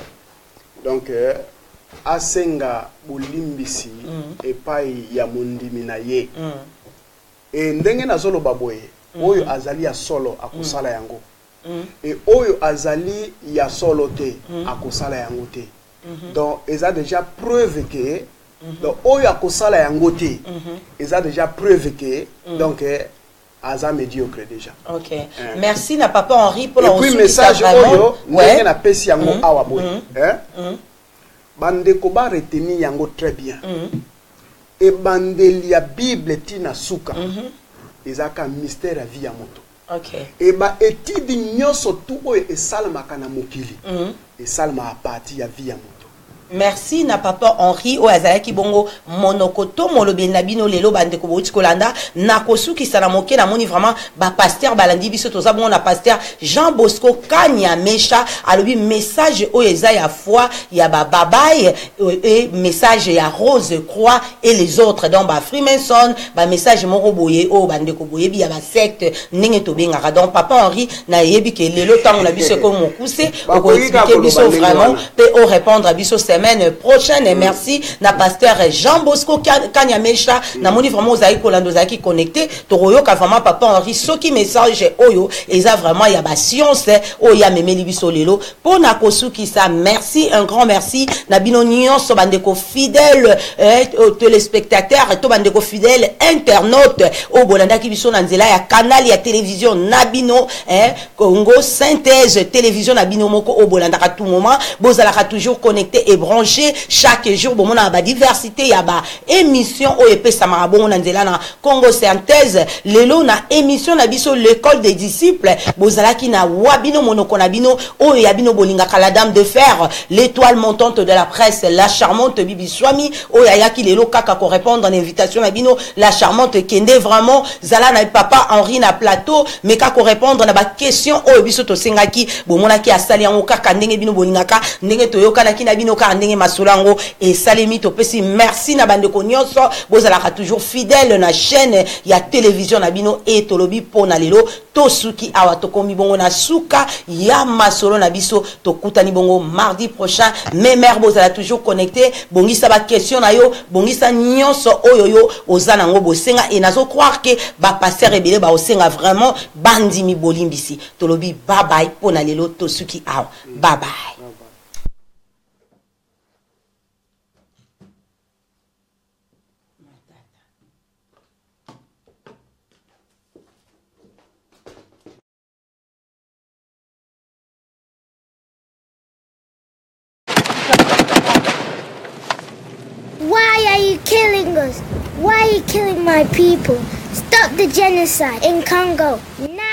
donc asenga bolimbisi epai ya mondimi na ye e ndenge nazoloba boye oyo azali ya solo akosala yango et oyo azali ya solo te akosala yango te donc eza déjà preuve que donc oyo akosala yango te eza déjà preuve que donc aza médiocre déjà. OK. Merci na papa Henri pour le message oyo ndenge na pesi yango awa boye bande ko ba retenir yango très bien et bandeli ya Bible tina suka ezaka mystère ya vie ya moto. OK. Et ba étude nyonso tu oyo esalamaka na mokili esalama a partir ya vie ya moto. Merci na papa Henri o azalaki bongo monokoto molobe na bino lelo bande ko bouti kolanda na kosuki sana moke na moni vraiment ba pasteur balandi biso toza bongo na pasteur Jean Bosco Kanya Mesha alobi message o eza ya foi ya ba babaye et message ya Rose Croix et les autres donc ba Freemason ba message moko boye o bande ko boye bi ya ba secte ndenge to benga donc papa Henri na yebi ke lelo tango na biso ko mokuse o ko expliquer biso vraiment pe o répondre à biso semaine prochaine et merci na pasteur Jean Bosco Kanyamesha na moni vraiment ozaï kolando ozaï connecté toroyo ka vraiment papa Henri soki message oyo eza vraiment ya ba science o ya memeli biso lelo pona kosuki sa merci un grand merci na bino nyonso bandeko fidèle téléspectateurs to bandeko fidèle internaute o bolanda ki biso na nzela ya canal ya télévision nabino Congo synthèse télévision nabino moko o bolanda ka tout moment bozala ka toujours connecté et branché chaque jour bon na ba diversité ya ba émission o epesa marabongo na nzela na Congo synthèse lelo na émission na biso l'école des disciples bozala ki na wabino monoko na bino o ya bino bolinga kala dame de fer l'étoile montante de la presse la charmante Bibi Swami o ya ki lelo kaka ko répondre à l'invitation na bino la charmante kende vraiment zala na papa Henri na plateau mais ka ko répondre na ba question o biso to sengaki bomona ki asali yango kaka ndenge bino bolingaka ndenge toyoka na ki na bino ka ndenge masulango et salemi to pesi merci na bande ko nyonso bozala ka toujours fidèle na chaîne ya télévision na bino et tolobi pona lelo to suki awa to komi bongo na suka ya masolo na biso to kutani bongo mardi prochain même heure bozala toujours connecté bongisa ba question na yo bongisa nyonso oyoyo ozana ngo bosenga et nazo croire que ba passer ebele ba osenga vraiment bandimi bolimbisi tolobi bye bye pona lelo to suki awa bye bye. Why are you killing us? Why are you killing my people? Stop the genocide in Congo now.